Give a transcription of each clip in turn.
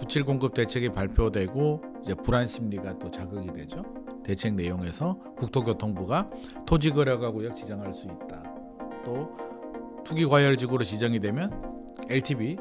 97 공급 대책이 발표되고 이제 불안 심리가 또 자극이 되죠. 대책 내용에서 국토교통부가 토지거래가구역 지정할 수 있다. 또 투기과열지구로 지정이 되면 LTV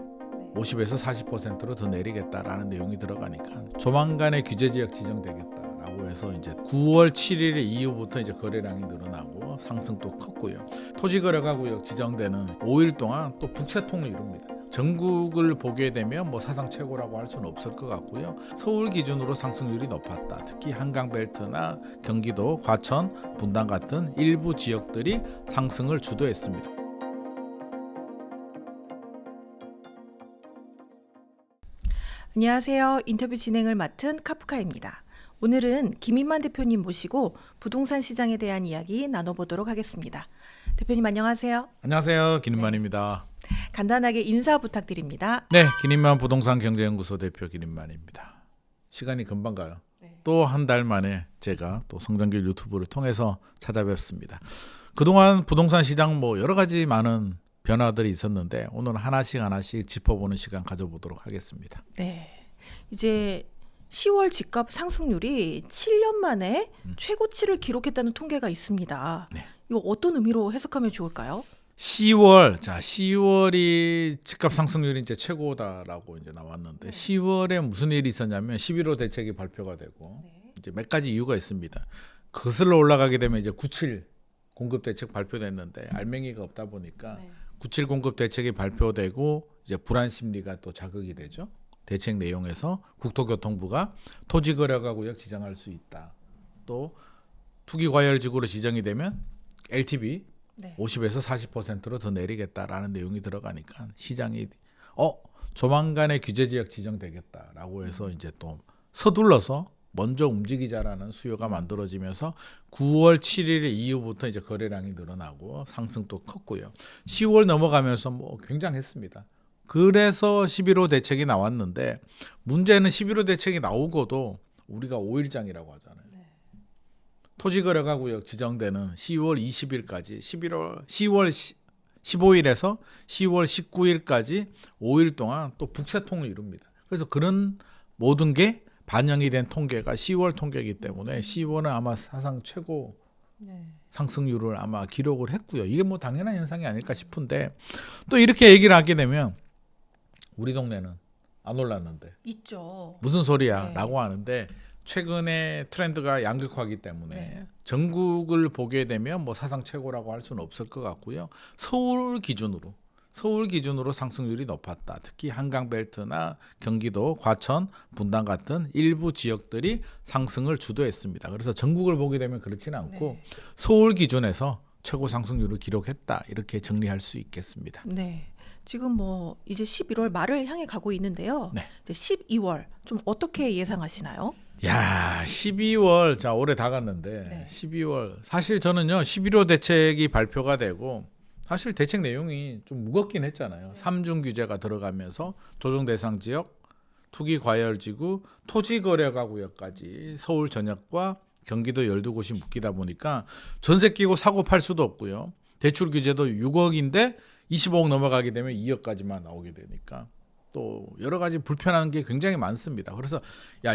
50에서 40%로 더 내리겠다라는 내용이 들어가니까 조만간에 규제지역 지정되겠다라고 해서 이제 9월 7일 이후부터 이제 거래량이 늘어나고 상승도 컸고요. 토지거래가구역 지정되는 5일 동안 또 북새통을 이룹니다. 전국을 보게 되면 뭐 사상 최고라고 할 수는 없을 것 같고요. 서울 기준으로 상승률이 높았다. 특히 한강벨트나 경기도, 과천, 분당 같은 일부 지역들이 상승을 주도했습니다. 안녕하세요. 인터뷰 진행을 맡은 카프카입니다. 오늘은 김인만 대표님 모시고 부동산 시장에 대한 이야기 나눠보도록 하겠습니다. 대표님 안녕하세요. 안녕하세요. 김인만입니다. 간단하게 인사 부탁드립니다. 네, 김인만 부동산 경제연구소 대표 김인만입니다. 시간이 금방 가요. 또 한 달 만에 제가 또 성장길 유튜브를 통해서 찾아뵙습니다. 그동안 부동산 시장 뭐 여러 가지 많은 변화들이 있었는데 오늘 하나씩 짚어보는 시간 가져보도록 하겠습니다. 네, 이제 10월 집값 상승률이 7년 만에 최고치를 기록했다는 통계가 있습니다. 네. 이거 어떤 의미로 해석하면 좋을까요? 10월이 집값 상승률이 이제 최고다라고 이제 나왔는데 10월에 무슨 일이 있었냐면 11호 대책이 발표가 되고 이제 몇 가지 이유가 있습니다. 거슬러 올라가게 되면 이제 97 공급 대책 발표됐는데 알맹이가 없다 보니까 97 공급 대책이 발표되고 이제 불안 심리가 또 자극이 되죠. 대책 내용에서 국토교통부가 토지거래가구역 지정할 수 있다. 또 투기과열지구로 지정이 되면 LTV 50에서 40%로 더 내리겠다라는 내용이 들어가니까 시장이 조만간에 규제지역 지정되겠다라고 해서 이제 또 서둘러서 먼저 움직이자라는 수요가 만들어지면서 9월 7일 이후부터 이제 거래량이 늘어나고 상승도 컸고요. 10월 넘어가면서 뭐 굉장했습니다. 그래서 11호 대책이 나왔는데 문제는 11호 대책이 나오고도 우리가 5일장이라고 하잖아요. 토지거래가구역 지정되는 10월 20일까지 10월 15일에서 10월 19일까지 5일 동안 또 북새통을 이룹니다. 그래서 그런 모든 게 반영이 된 통계가 10월 통계이기 때문에 10월은 아마 사상 최고 상승률을 아마 기록을 했고요. 이게 뭐 당연한 현상이 아닐까 싶은데 또 이렇게 얘기를 하게 되면 우리 동네는 안 올랐는데 있죠. 무슨 소리야 라고 하는데 최근에 트렌드가 양극화이기 때문에 전국을 보게 되면 뭐 사상 최고라고 할 수는 없을 것 같고요. 서울 기준으로 상승률이 높았다. 특히 한강벨트나 경기도, 과천, 분당 같은 일부 지역들이 상승을 주도했습니다. 그래서 전국을 보게 되면 그렇지는 않고 서울 기준에서 최고 상승률을 기록했다. 이렇게 정리할 수 있겠습니다. 네. 지금 뭐 이제 11월 말을 향해 가고 있는데요. 이제 12월 좀 어떻게 예상하시나요? 야, 12월 자 올해 다 갔는데 12월 사실 저는요 11호 대책이 발표가 되고 사실 대책 내용이 좀 무겁긴 했잖아요. 3중 규제가 들어가면서 조정 대상 지역, 투기 과열지구, 토지거래가구역까지 서울 전역과 경기도 12곳이 묶이다 보니까 전세 끼고 사고 팔 수도 없고요. 대출 규제도 6억인데 25억 넘어가게 되면 2억까지만 나오게 되니까 또 여러 가지 불편한 게 굉장히 많습니다. 그래서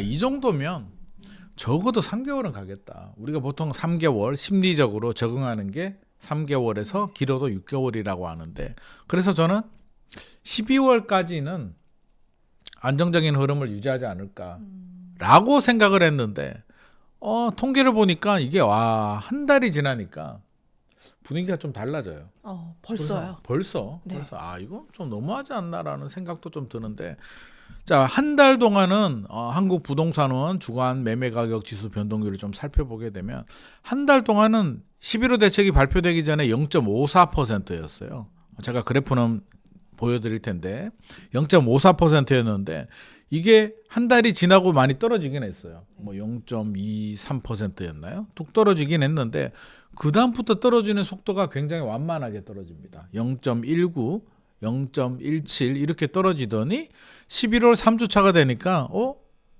이 정도면 적어도 3개월은 가겠다. 우리가 보통 3개월 심리적으로 적응하는 게 3개월에서 길어도 6개월이라고 하는데 그래서 저는 12월까지는 안정적인 흐름을 유지하지 않을까라고 생각을 했는데 통계를 보니까 이게 한 달이 지나니까 분위기가 좀 달라져요. 벌써요? 그래서 이거 좀 너무하지 않나라는 생각도 좀 드는데 한 달 동안은 한국부동산원 주간 매매가격 지수 변동률을 좀 살펴보게 되면 한 달 동안은 11호 대책이 발표되기 전에 0.54%였어요. 제가 그래프는 보여드릴 텐데 0.54%였는데 이게 한 달이 지나고 많이 떨어지긴 했어요. 뭐 0.23%였나요? 뚝 떨어지긴 했는데 그 다음부터 떨어지는 속도가 굉장히 완만하게 떨어집니다. 0.19, 0.17 이렇게 떨어지더니 11월 3주차가 되니까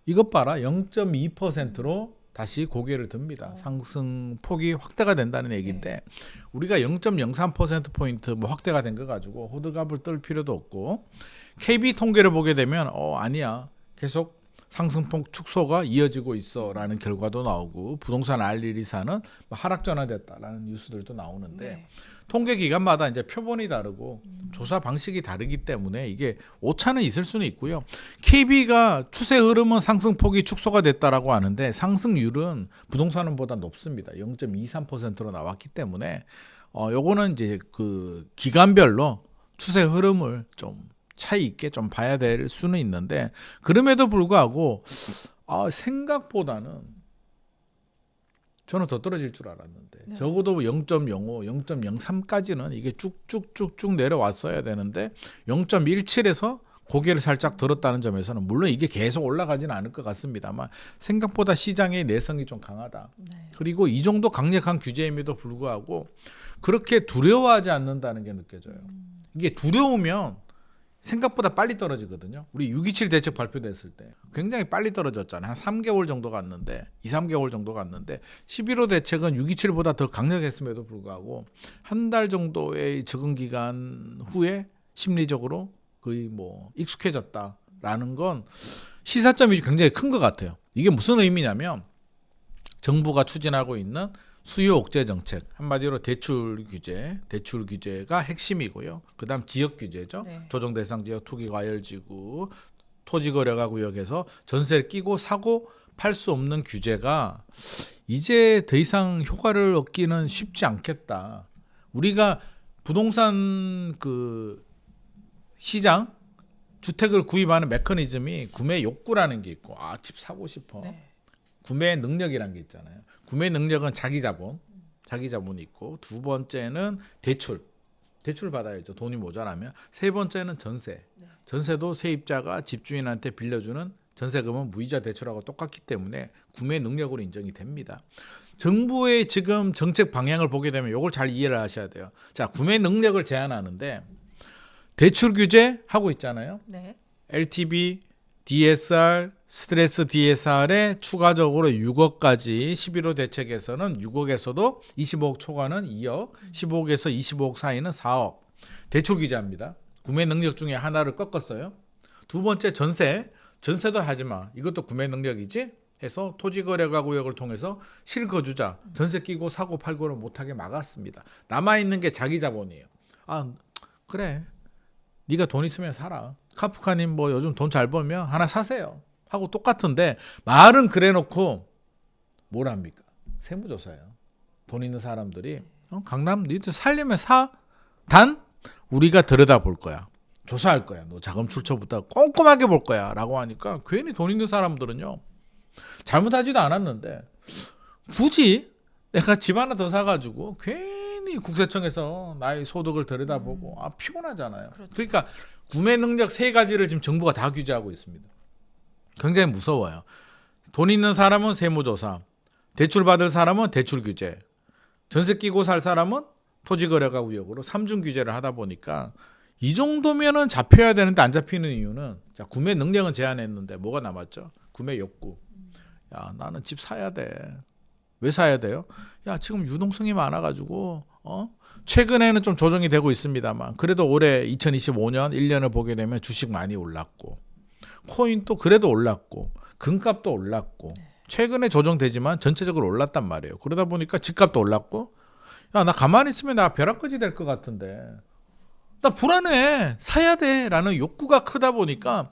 이것 봐라 0.2%로 다시 고개를 듭니다. 상승폭이 확대가 된다는 얘기인데 우리가 0.03%포인트 뭐 확대가 된 거 가지고 호들갑을 떨 필요도 없고 KB 통계를 보게 되면 아니야 계속 상승폭 축소가 이어지고 있어라는 결과도 나오고 부동산 R124는 하락 전환됐다라는 뉴스들도 나오는데 네. 통계 기관마다 이제 표본이 다르고 조사 방식이 다르기 때문에 이게 오차는 있을 수는 있고요. KB가 추세 흐름은 상승폭이 축소가 됐다라고 하는데 상승률은 부동산은보다 높습니다. 0.23%로 나왔기 때문에 요거는 이제 그 기간별로 추세 흐름을 좀 차이 있게 좀 봐야 될 수는 있는데 그럼에도 불구하고 생각보다는 저는 더 떨어질 줄 알았는데 네. 적어도 0.05, 0.03까지는 이게 쭉쭉쭉쭉 내려왔어야 되는데 0.17에서 고개를 살짝 들었다는 점에서는 물론 이게 계속 올라가지는 않을 것 같습니다만 생각보다 시장의 내성이 좀 강하다. 네. 그리고 이 정도 강력한 규제임에도 불구하고 그렇게 두려워하지 않는다는 게 느껴져요. 이게 두려우면 생각보다 빨리 떨어지거든요. 우리 6.27 대책 발표됐을 때 굉장히 빨리 떨어졌잖아요. 한 3개월 정도 갔는데 2-3개월 정도 갔는데 11호 대책은 6.27보다 더 강력했음에도 불구하고 한 달 정도의 적응 기간 후에 심리적으로 거의 뭐 익숙해졌다라는 건 시사점이 굉장히 큰 것 같아요. 이게 무슨 의미냐면 정부가 추진하고 있는 수요 억제 정책, 한마디로 대출 규제가 핵심이고요. 그다음 지역 규제죠. 네. 조정 대상 지역, 투기 과열 지구, 토지 거래가 구역에서 전세를 끼고 사고 팔 수 없는 규제가 이제 더 이상 효과를 얻기는 쉽지 않겠다. 우리가 부동산 그 시장 주택을 구입하는 메커니즘이 구매 욕구라는 게 있고 집 사고 싶어. 네. 구매 능력이라는 게 있잖아요. 구매 능력은 자기 자본이 있고 두 번째는 대출 받아야죠. 돈이 모자라면. 세 번째는 전세. 네. 전세도 세입자가 집주인한테 빌려주는 전세금은 무이자 대출하고 똑같기 때문에 구매 능력으로 인정이 됩니다. 정부의 지금 정책 방향을 보게 되면 이걸 잘 이해를 하셔야 돼요. 자, 구매 능력을 제한하는데 대출 규제 하고 있잖아요. 네. LTV, DSR, 스트레스 DSR에 추가적으로 6억까지 11호 대책에서는 6억에서도 25억 초과는 2억, 15억에서 25억 사이는 4억 대출 규제합니다. 구매 능력 중에 하나를 꺾었어요. 두 번째 전세도 하지마. 이것도 구매 능력이지? 해서 토지거래가 구역을 통해서 실거주자 전세 끼고 사고 팔고를 못하게 막았습니다. 남아있는 게 자기 자본이에요. 그래. 네가 돈 있으면 사라. 카프카님 뭐 요즘 돈 잘 벌면 하나 사세요. 하고 똑같은데 말은 그래놓고 뭘 합니까? 세무조사예요. 돈 있는 사람들이 강남 니들 살려면 사. 단 우리가 들여다볼 거야. 조사할 거야. 너 자금 출처부터 꼼꼼하게 볼 거야. 라고 하니까 괜히 돈 있는 사람들은요. 잘못하지도 않았는데 굳이 내가 집 하나 더 사가지고 괜히 국세청에서 나의 소득을 들여다보고 피곤하잖아요. 그렇죠. 그러니까 구매 능력 세 가지를 지금 정부가 다 규제하고 있습니다. 굉장히 무서워요. 돈 있는 사람은 세무조사, 대출 받을 사람은 대출 규제, 전세 끼고 살 사람은 토지거래가 구역으로 3중 규제를 하다 보니까 이 정도면은 잡혀야 되는데 안 잡히는 이유는 자, 구매 능력은 제한했는데 뭐가 남았죠? 구매 욕구. 야, 나는 집 사야 돼. 왜 사야 돼요? 야, 지금 유동성이 많아가지고 최근에는 좀 조정이 되고 있습니다만 그래도 올해 2025년 1년을 보게 되면 주식 많이 올랐고 코인도 그래도 올랐고 금값도 올랐고 최근에 조정되지만 전체적으로 올랐단 말이에요. 그러다 보니까 집값도 올랐고 야, 나 가만히 있으면 나 벼락거지 될 것 같은데 나 불안해. 사야 돼. 라는 욕구가 크다 보니까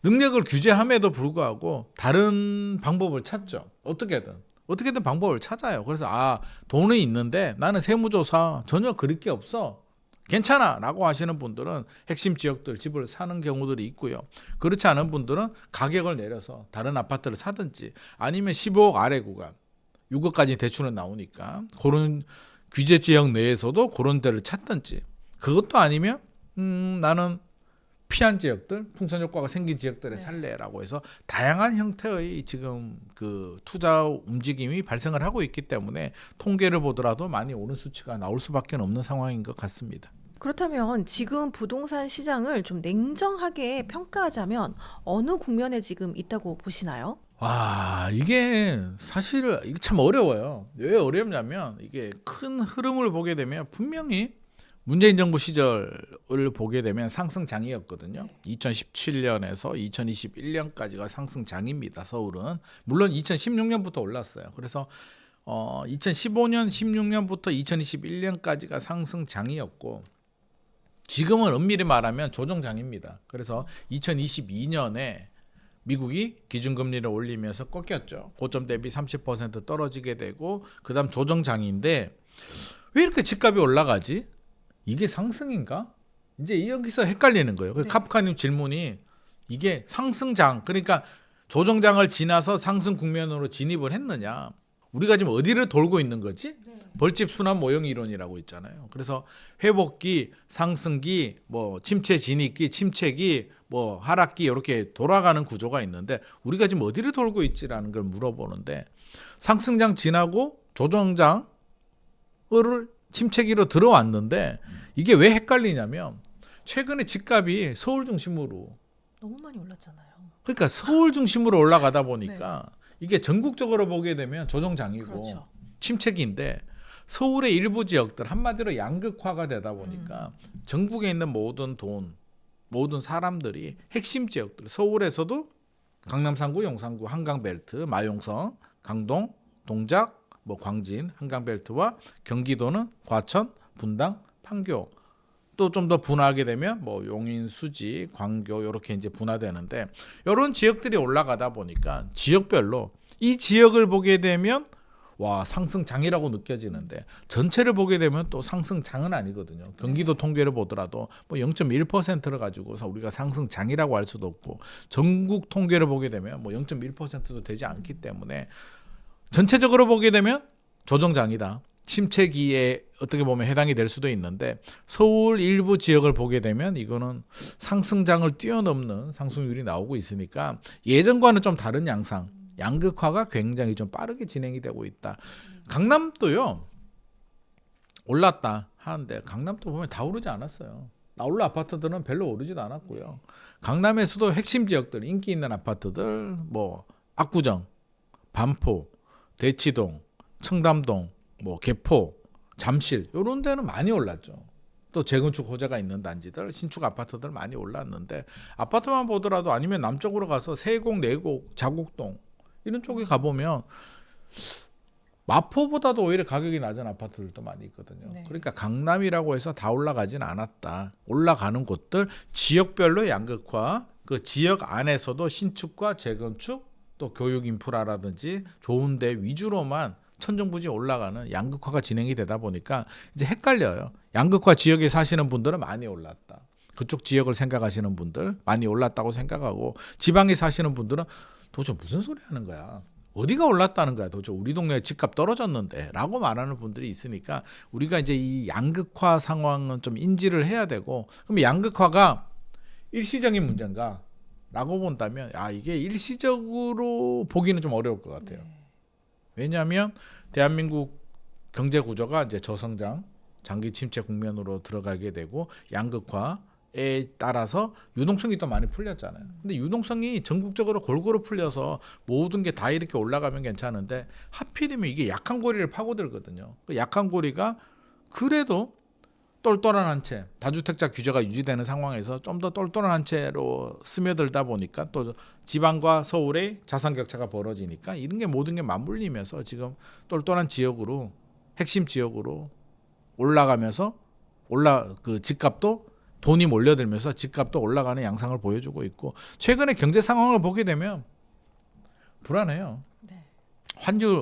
능력을 규제함에도 불구하고 다른 방법을 찾죠. 어떻게든 방법을 찾아요. 그래서 돈이 있는데 나는 세무조사 전혀 그릴 게 없어. 괜찮아 라고 하시는 분들은 핵심 지역들 집을 사는 경우들이 있고요. 그렇지 않은 분들은 가격을 내려서 다른 아파트를 사든지 아니면 15억 아래 구간 6억까지 대출은 나오니까 그런 규제 지역 내에서도 그런 데를 찾든지 그것도 아니면 나는 피한 지역들, 풍선 효과가 생긴 지역들에 살래라고 해서 다양한 형태의 지금 그 투자 움직임이 발생을 하고 있기 때문에 통계를 보더라도 많이 오른 수치가 나올 수밖에 없는 상황인 것 같습니다. 그렇다면 지금 부동산 시장을 좀 냉정하게 평가하자면 어느 국면에 지금 있다고 보시나요? 이게 사실 이게 참 어려워요. 왜 어렵냐면 이게 큰 흐름을 보게 되면 분명히 문재인 정부 시절을 보게 되면 상승장이었거든요. 2017년에서 2021년까지가 상승장입니다. 서울은 물론 2016년부터 올랐어요. 그래서 2015년, 16년부터 2021년까지가 상승장이었고 지금은 엄밀히 말하면 조정장입니다. 그래서 2022년에 미국이 기준금리를 올리면서 꺾였죠. 고점 대비 30% 떨어지게 되고 그다음 조정장인데 왜 이렇게 집값이 올라가지? 이게 상승인가? 이제 여기서 헷갈리는 거예요. 네. 카프카님 질문이 이게 상승장 그러니까 조정장을 지나서 상승 국면으로 진입을 했느냐? 우리가 지금 어디를 돌고 있는 거지? 벌집 순환 모형 이론이라고 있잖아요. 그래서 회복기, 상승기, 뭐 침체 진입기, 침체기, 뭐 하락기 이렇게 돌아가는 구조가 있는데 우리가 지금 어디를 돌고 있지라는 걸 물어보는데 상승장 지나고 조정장을 침체기로 들어왔는데 이게 왜 헷갈리냐면 최근에 집값이 서울 중심으로 너무 많이 올랐잖아요. 그러니까 서울 중심으로 올라가다 보니까 이게 전국적으로 보게 되면 조정장이고 그렇죠. 침체기인데 서울의 일부 지역들 한마디로 양극화가 되다 보니까 전국에 있는 모든 돈, 모든 사람들이 핵심 지역들 서울에서도 강남 3구, 용산구, 한강벨트, 마용성, 강동, 동작, 뭐 광진, 한강벨트와 경기도는 과천, 분당, 판교 또 좀 더 분화하게 되면 뭐 용인, 수지, 광교 이렇게 이제 분화되는데 이런 지역들이 올라가다 보니까 지역별로 이 지역을 보게 되면 와 상승장이라고 느껴지는데 전체를 보게 되면 또 상승장은 아니거든요. 경기도 통계를 보더라도 뭐 0.1%를 가지고서 우리가 상승장이라고 할 수도 없고 전국 통계를 보게 되면 뭐 0.1%도 되지 않기 때문에 전체적으로 보게 되면 조정장이다. 침체기에 어떻게 보면 해당이 될 수도 있는데 서울 일부 지역을 보게 되면 이거는 상승장을 뛰어넘는 상승률이 나오고 있으니까 예전과는 좀 다른 양상 양극화가 굉장히 좀 빠르게 진행이 되고 있다. 강남도요 올랐다 하는데 강남도 보면 다 오르지 않았어요. 나홀로 아파트들은 별로 오르지도 않았고요. 강남에서도 핵심 지역들 인기 있는 아파트들 뭐 압구정, 반포, 대치동, 청담동, 뭐 개포, 잠실 이런 데는 많이 올랐죠. 또 재건축 호재가 있는 단지들, 신축 아파트들 많이 올랐는데 아파트만 보더라도 아니면 남쪽으로 가서 세곡, 내곡, 자곡동 이런 쪽에 가보면 마포보다도 오히려 가격이 낮은 아파트들도 많이 있거든요. 네. 그러니까 강남이라고 해서 다 올라가진 않았다. 올라가는 곳들 지역별로 양극화, 그 지역 안에서도 신축과 재건축 또 교육 인프라라든지 좋은 데 위주로만 천정부지 올라가는 양극화가 진행이 되다 보니까 이제 헷갈려요. 양극화 지역에 사시는 분들은 많이 올랐다. 그쪽 지역을 생각하시는 분들 많이 올랐다고 생각하고 지방에 사시는 분들은 도대체 무슨 소리 하는 거야. 어디가 올랐다는 거야. 도대체 우리 동네 집값 떨어졌는데 라고 말하는 분들이 있으니까 우리가 이제 이 양극화 상황은 좀 인지를 해야 되고 그럼 양극화가 일시적인 문제인가 라고 본다면 이게 일시적으로 보기는 좀 어려울 것 같아요. 왜냐하면 대한민국 경제 구조가 이제 저성장, 장기 침체 국면으로 들어가게 되고 양극화에 따라서 유동성이 또 많이 풀렸잖아요. 근데 유동성이 전국적으로 골고루 풀려서 모든 게 다 이렇게 올라가면 괜찮은데 하필이면 이게 약한 고리를 파고들거든요. 그 약한 고리가 그래도 똘똘한 한 채, 다주택자 규제가 유지되는 상황에서 좀 더 똘똘한 한 채로 스며들다 보니까 또 지방과 서울의 자산 격차가 벌어지니까 이런 게 모든 게 맞물리면서 지금 똘똘한 지역으로 핵심 지역으로 올라가면서 그 집값도 돈이 몰려들면서 집값도 올라가는 양상을 보여주고 있고 최근에 경제 상황을 보게 되면 불안해요. 환율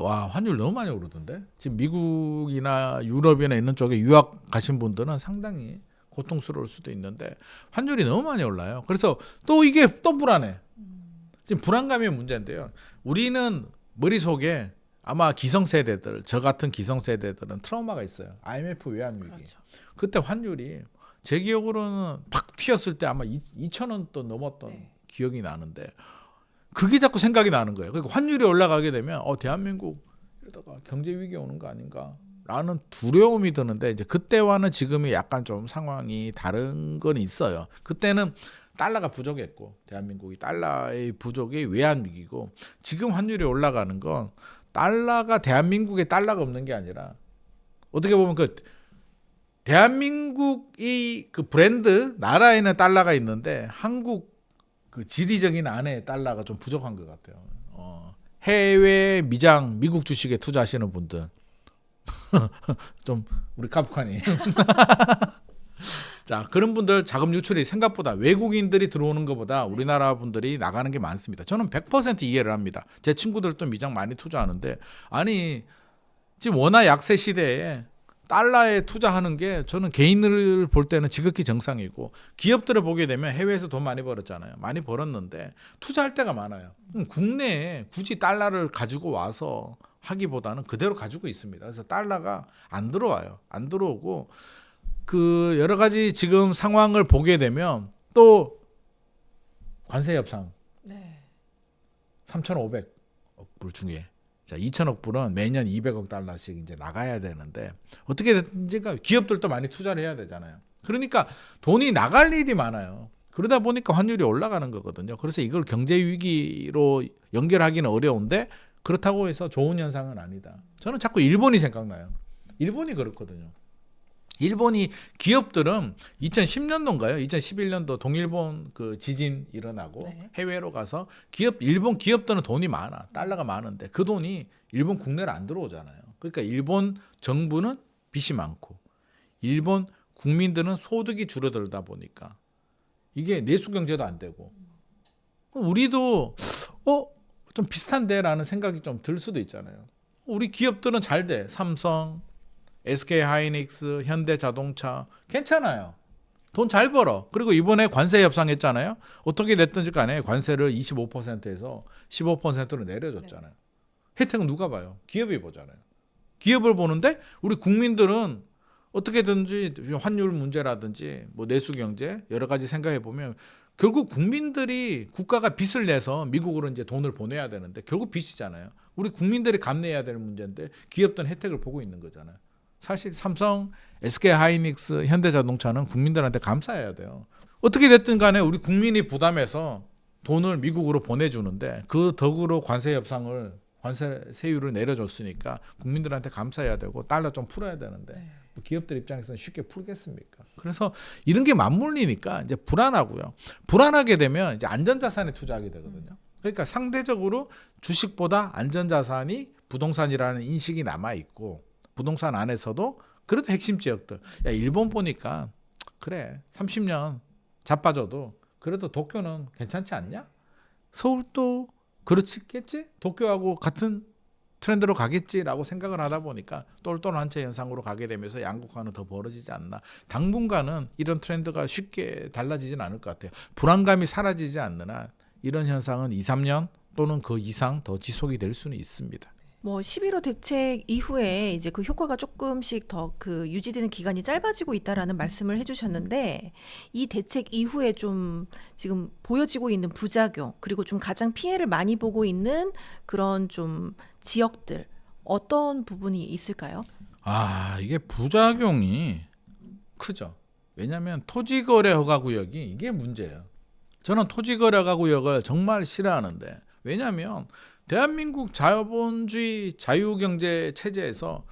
너무 많이 오르던데 지금 미국이나 유럽이나 있는 쪽에 유학 가신 분들은 상당히 고통스러울 수도 있는데 환율이 너무 많이 올라요. 그래서 또 이게 또 불안해. 지금 불안감이 문제인데요. 우리는 머릿속에 아마 기성세대들 저 같은 기성세대들은 트라우마가 있어요. IMF 외환위기. 그렇죠. 그때 환율이 제 기억으로는 팍 튀었을 때 아마 2,000원 또 넘었던 기억이 나는데 그게 자꾸 생각이 나는 거예요. 그러니까 환율이 올라가게 되면 대한민국 이러다가 경제 위기 오는 거 아닌가라는 두려움이 드는데 이제 그때와는 지금이 약간 좀 상황이 다른 건 있어요. 그때는 달러가 부족했고 대한민국이 달러의 부족이 외환 위기고 지금 환율이 올라가는 건 달러가 대한민국에 달러가 없는 게 아니라 어떻게 보면 그 대한민국이 그 브랜드 나라에는 달러가 있는데 한국 그 지리적인 안에 달러가 좀 부족한 것 같아요. 해외 미장 미국 주식에 투자하시는 분들 좀 우리 카프카님 자 그런 분들 자금 유출이 생각보다 외국인들이 들어오는 것보다 우리나라 분들이 나가는 게 많습니다. 저는 100% 이해를 합니다. 제 친구들도 미장 많이 투자하는데 아니 지금 워낙 약세 시대에 달러에 투자하는 게 저는 개인을 볼 때는 지극히 정상이고 기업들을 보게 되면 해외에서 돈 많이 벌었잖아요. 많이 벌었는데 투자할 때가 많아요. 국내에 굳이 달러를 가지고 와서 하기보다는 그대로 가지고 있습니다. 그래서 달러가 안 들어와요. 안 들어오고 그 여러 가지 지금 상황을 보게 되면 또 관세 협상 3,500억 불 중에 자, 2천억 불은 매년 200억 달러씩 이제 나가야 되는데 어떻게 됐든지 기업들도 많이 투자를 해야 되잖아요. 그러니까 돈이 나갈 일이 많아요. 그러다 보니까 환율이 올라가는 거거든요. 그래서 이걸 경제 위기로 연결하기는 어려운데 그렇다고 해서 좋은 현상은 아니다. 저는 자꾸 일본이 생각나요. 일본이 그렇거든요. 일본이 기업들은 2010년도인가요? 2011년도 동일본 그 지진 일어나고 해외로 가서 일본 기업들은 돈이 많아. 달러가 많은데 그 돈이 일본 국내로 안 들어오잖아요. 그러니까 일본 정부는 빚이 많고 일본 국민들은 소득이 줄어들다 보니까 이게 내수 경제도 안 되고 우리도 좀 비슷한데라는 생각이 좀 들 수도 있잖아요. 우리 기업들은 잘 돼. 삼성 SK 하이닉스, 현대자동차 괜찮아요. 돈 잘 벌어. 그리고 이번에 관세 협상했잖아요. 어떻게 됐든지 간에 관세를 25%에서 15%로 내려줬잖아요. 혜택은 누가 봐요? 기업이 보잖아요. 기업을 보는데 우리 국민들은 어떻게든지 환율 문제라든지 뭐 내수 경제 여러 가지 생각해 보면 결국 국민들이 국가가 빚을 내서 미국으로 이제 돈을 보내야 되는데 결국 빚이잖아요. 우리 국민들이 감내해야 될 문제인데 기업들은 혜택을 보고 있는 거잖아요. 사실 삼성, SK 하이닉스, 현대자동차는 국민들한테 감사해야 돼요. 어떻게 됐든 간에 우리 국민이 부담해서 돈을 미국으로 보내주는데 그 덕으로 관세 세율을 내려줬으니까 국민들한테 감사해야 되고 달러 좀 풀어야 되는데 기업들 입장에서는 쉽게 풀겠습니까? 그래서 이런 게 맞물리니까 이제 불안하고요. 불안하게 되면 이제 안전자산에 투자하게 되거든요. 그러니까 상대적으로 주식보다 안전자산이 부동산이라는 인식이 남아 있고 부동산 안에서도 그래도 핵심 지역들. 야, 일본 보니까 그래 30년 자빠져도 그래도 도쿄는 괜찮지 않냐? 서울도 그렇겠지? 도쿄하고 같은 트렌드로 가겠지라고 생각을 하다 보니까 똘똘한채 현상으로 가게 되면서 양극화는 더 벌어지지 않나. 당분간은 이런 트렌드가 쉽게 달라지진 않을 것 같아요. 불안감이 사라지지 않는 한 이런 현상은 2, 3년 또는 그 이상 더 지속이 될 수는 있습니다. 뭐 11호 대책 이후에 이제 그 효과가 조금씩 더 그 유지되는 기간이 짧아지고 있다라는 말씀을 해주셨는데 이 대책 이후에 좀 지금 보여지고 있는 부작용 그리고 좀 가장 피해를 많이 보고 있는 그런 좀 지역들 어떤 부분이 있을까요? 이게 부작용이 크죠. 왜냐하면 토지거래 허가구역이 이게 문제예요. 저는 토지거래 허가구역을 정말 싫어하는데 왜냐하면 대한민국 자본주의 자유경제 체제에서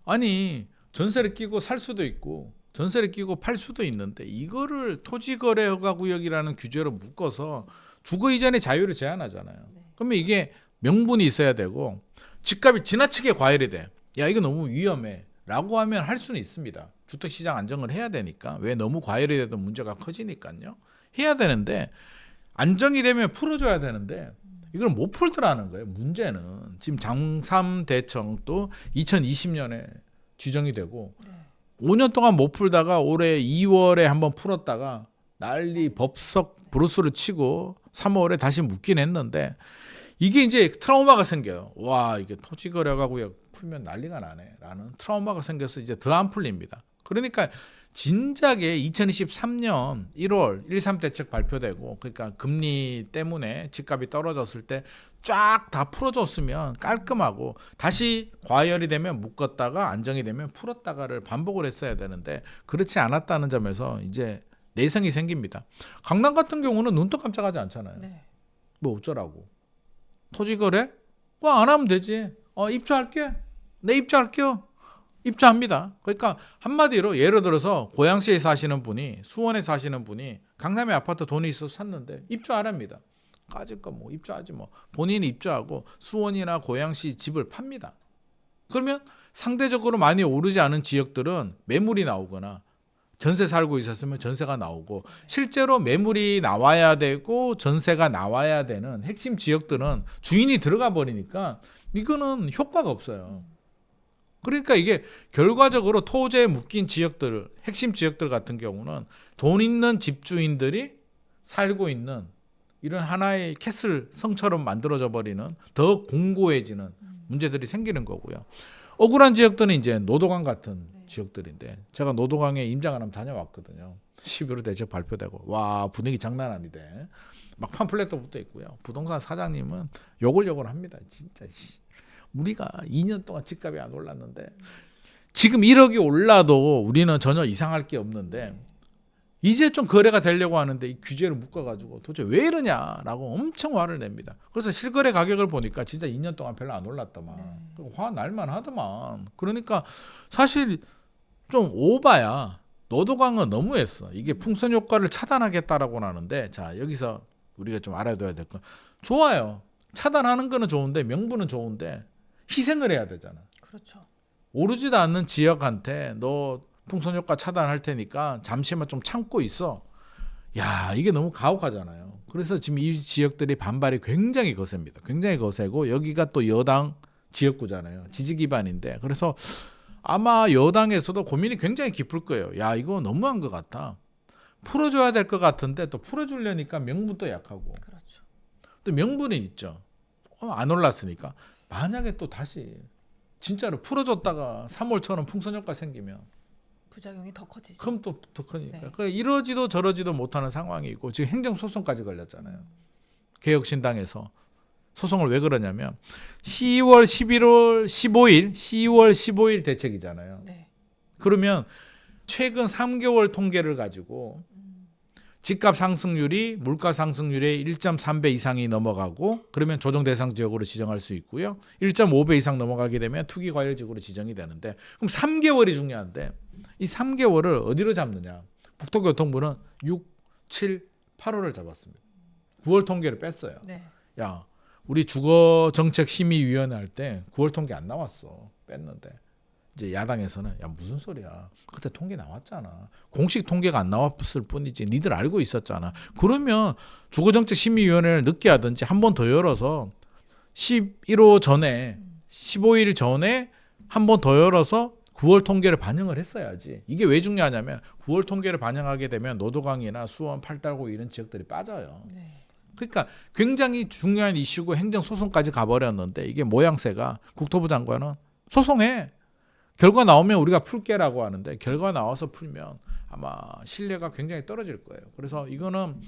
아니 전세를 끼고 살 수도 있고 전세를 끼고 팔 수도 있는데 이거를 토지거래 허가구역이라는 규제로 묶어서 주거 이전의 자유를 제한하잖아요. 그러면 이게 명분이 있어야 되고 집값이 지나치게 과열이 돼. 야 이거 너무 위험해 라고 하면 할 수는 있습니다. 주택시장 안정을 해야 되니까. 왜 너무 과열이 돼도 문제가 커지니까요. 해야 되는데 안정이 되면 풀어줘야 되는데 이걸 못 풀더라는 거예요. 문제는 지금 장3대청도 2020년에 지정이 되고 5년 동안 못 풀다가 올해 2월에 한번 풀었다가 난리 법석 브루스를 치고 3월에 다시 묻긴 했는데 이게 이제 트라우마가 생겨요. 와 이게 토지거래가구역 풀면 난리가 나네라는 트라우마가 생겨서 이제 더 안 풀립니다. 그러니까 진작에 2023년 1월 1.3 대책 발표되고 그러니까 금리 때문에 집값이 떨어졌을 때 쫙 다 풀어줬으면 깔끔하고 다시 과열이 되면 묶었다가 안정이 되면 풀었다가를 반복을 했어야 되는데 그렇지 않았다는 점에서 이제 내성이 생깁니다. 강남 같은 경우는 눈도 깜짝하지 않잖아요. 뭐 어쩌라고. 토지거래? 뭐 안 하면 되지. 입주할게. 내 입주할게요. 입주합니다. 그러니까 한마디로 예를 들어서 고양시에 사시는 분이 수원에 사시는 분이 강남에 아파트 돈이 있어서 샀는데 입주 안 합니다. 까짓 거 뭐 입주하지 뭐. 본인이 입주하고 수원이나 고양시 집을 팝니다. 그러면 상대적으로 많이 오르지 않은 지역들은 매물이 나오거나 전세 살고 있었으면 전세가 나오고 실제로 매물이 나와야 되고 전세가 나와야 되는 핵심 지역들은 주인이 들어가 버리니까 이거는 효과가 없어요. 그러니까 이게 결과적으로 토지에 묶인 지역들, 핵심 지역들 같은 경우는 돈 있는 집주인들이 살고 있는 이런 하나의 캐슬 성처럼 만들어져 버리는 더 공고해지는 문제들이 생기는 거고요. 억울한 지역들은 이제 노도강 같은 지역들인데 제가 노도강에 임장을 한번 다녀왔거든요. 11호 대책 발표되고 와 분위기 장난 아닌데 막 팜플렛도 붙어 있고요. 부동산 사장님은 욕을 합니다. 진짜 우리가 2년 동안 집값이 안 올랐는데 지금 1억이 올라도 우리는 전혀 이상할 게 없는데 이제 좀 거래가 되려고 하는데 이 규제를 묶어가지고 도대체 왜 이러냐라고 엄청 화를 냅니다. 그래서 실거래 가격을 보니까 진짜 2년 동안 별로 안 올랐더만. 화 날만 하더만. 그러니까 사실 좀 오바야. 노도강은 너무했어. 이게 풍선 효과를 차단하겠다라고 하는데 자 여기서 우리가 좀 알아둬야 될 건 좋아요. 차단하는 거는 좋은데 명분은 좋은데 희생을 해야 되잖아. 그렇죠. 오르지도 않는 지역한테 너 풍선 효과 차단할 테니까 잠시만 좀 참고 있어. 야 이게 너무 가혹하잖아요. 그래서 지금 이 지역들이 반발이 굉장히 거셉니다. 굉장히 거세고 여기가 또 여당 지역구잖아요. 지지 기반인데 그래서 아마 여당에서도 고민이 굉장히 깊을 거예요. 야 이거 너무한 것 같아. 풀어줘야 될 것 같은데 또 풀어주려니까 명분도 약하고 그렇죠. 또 명분이 있죠. 안 올랐으니까 만약에 또 다시 진짜로 풀어줬다가 3월처럼 풍선 효과 생기면 부작용이 더 커지죠. 그럼 또 더 크니까. 네. 그러니까 이러지도 저러지도 못하는 상황이고 지금 행정소송까지 걸렸잖아요. 개혁신당에서 소송을 왜 그러냐면 10월 11월 15일 10월 15일 대책이잖아요. 네. 그러면 최근 3개월 통계를 가지고 집값 상승률이 물가 상승률의 1.3배 이상이 넘어가고 그러면 조정 대상 지역으로 지정할 수 있고요. 1.5배 이상 넘어가게 되면 투기 과열 지역으로 지정이 되는데 그럼 3개월이 중요한데 이 3개월을 어디로 잡느냐. 국토교통부는 6, 7, 8월을 잡았습니다. 9월 통계를 뺐어요. 네. 야 우리 주거정책심의위원회 할 때 9월 통계 안 나왔어. 뺐는데 이제 야당에서는 야 무슨 소리야. 그때 통계 나왔잖아. 공식 통계가 안 나왔을 뿐이지 니들 알고 있었잖아. 그러면 주거정책심의위원회를 늦게 하든지 한 번 더 열어서 11호 전에 15일 전에 한 번 더 열어서 9월 통계를 반영을 했어야지. 이게 왜 중요하냐면 9월 통계를 반영하게 되면 노도강이나 수원, 팔달고 이런 지역들이 빠져요. 네. 그러니까 굉장히 중요한 이슈고 행정소송까지 가버렸는데 이게 모양새가 국토부 장관은 소송해. 결과 나오면 우리가 풀게라고 하는데 결과 나와서 풀면 아마 신뢰가 굉장히 떨어질 거예요. 그래서 이거는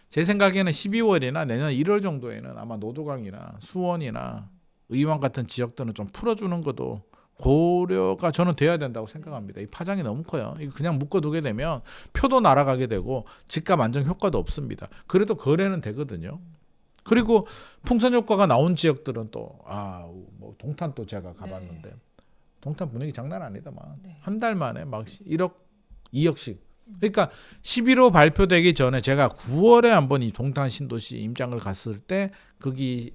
제 생각에는 12월이나 내년 1월 정도에는 아마 노도강이나 수원이나 의왕 같은 지역들은 좀 풀어주는 것도 고려가 저는 돼야 된다고 생각합니다. 이 파장이 너무 커요. 이거 그냥 묶어두게 되면 표도 날아가게 되고 집값 안정 효과도 없습니다. 그래도 거래는 되거든요. 그리고 풍선 효과가 나온 지역들은 또 뭐 동탄 또 제가 가봤는데 동탄 분위기 장난 아니더만. 네. 한 달 만에 막 1억, 2억씩. 그러니까 11호 발표되기 전에 제가 9월에 한번 이 동탄 신도시 임장을 갔을 때 거기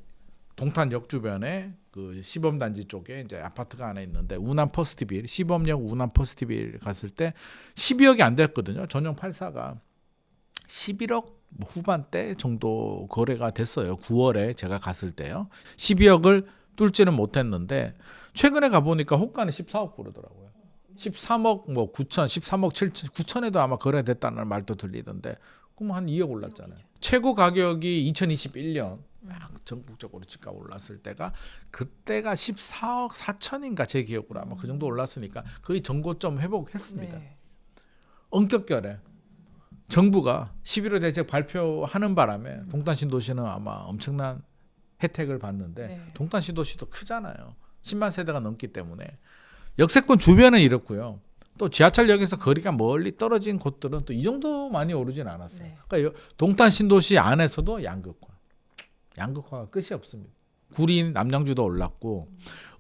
동탄역 주변에 그 시범단지 쪽에 이제 아파트가 하나 있는데 우남 퍼스트빌 시범역 우남 퍼스트빌 갔을 때 12억이 안 됐거든요. 전용 84가 11억 후반대 정도 거래가 됐어요. 9월에 제가 갔을 때요. 12억을 뚫지는 못했는데 최근에 가보니까 호가는 14억 그러더라고요. 13억 뭐 9천, 13억 7천, 9천에도 아마 거래됐다는 말도 들리던데 그럼 한 2억 올랐잖아요. 최고 가격이 2021년 막 전국적으로 집값 올랐을 때가 그때가 14억 4천인가 제 기억으로 아마 그 정도 올랐으니까 거의 전고점 회복했습니다. 네. 엄격결에 정부가 11호 대책 발표하는 바람에 동탄 신도시는 아마 엄청난 혜택을 받는데 네. 동탄 신도시도 크잖아요. 10만 세대가 넘기 때문에 역세권 주변은 이렇고요. 또 지하철역에서 거리가 멀리 떨어진 곳들은 또 이 정도 많이 오르진 않았어요. 네. 그러니까 동탄 신도시 안에서도 양극화가 끝이 없습니다. 구리 남양주도 올랐고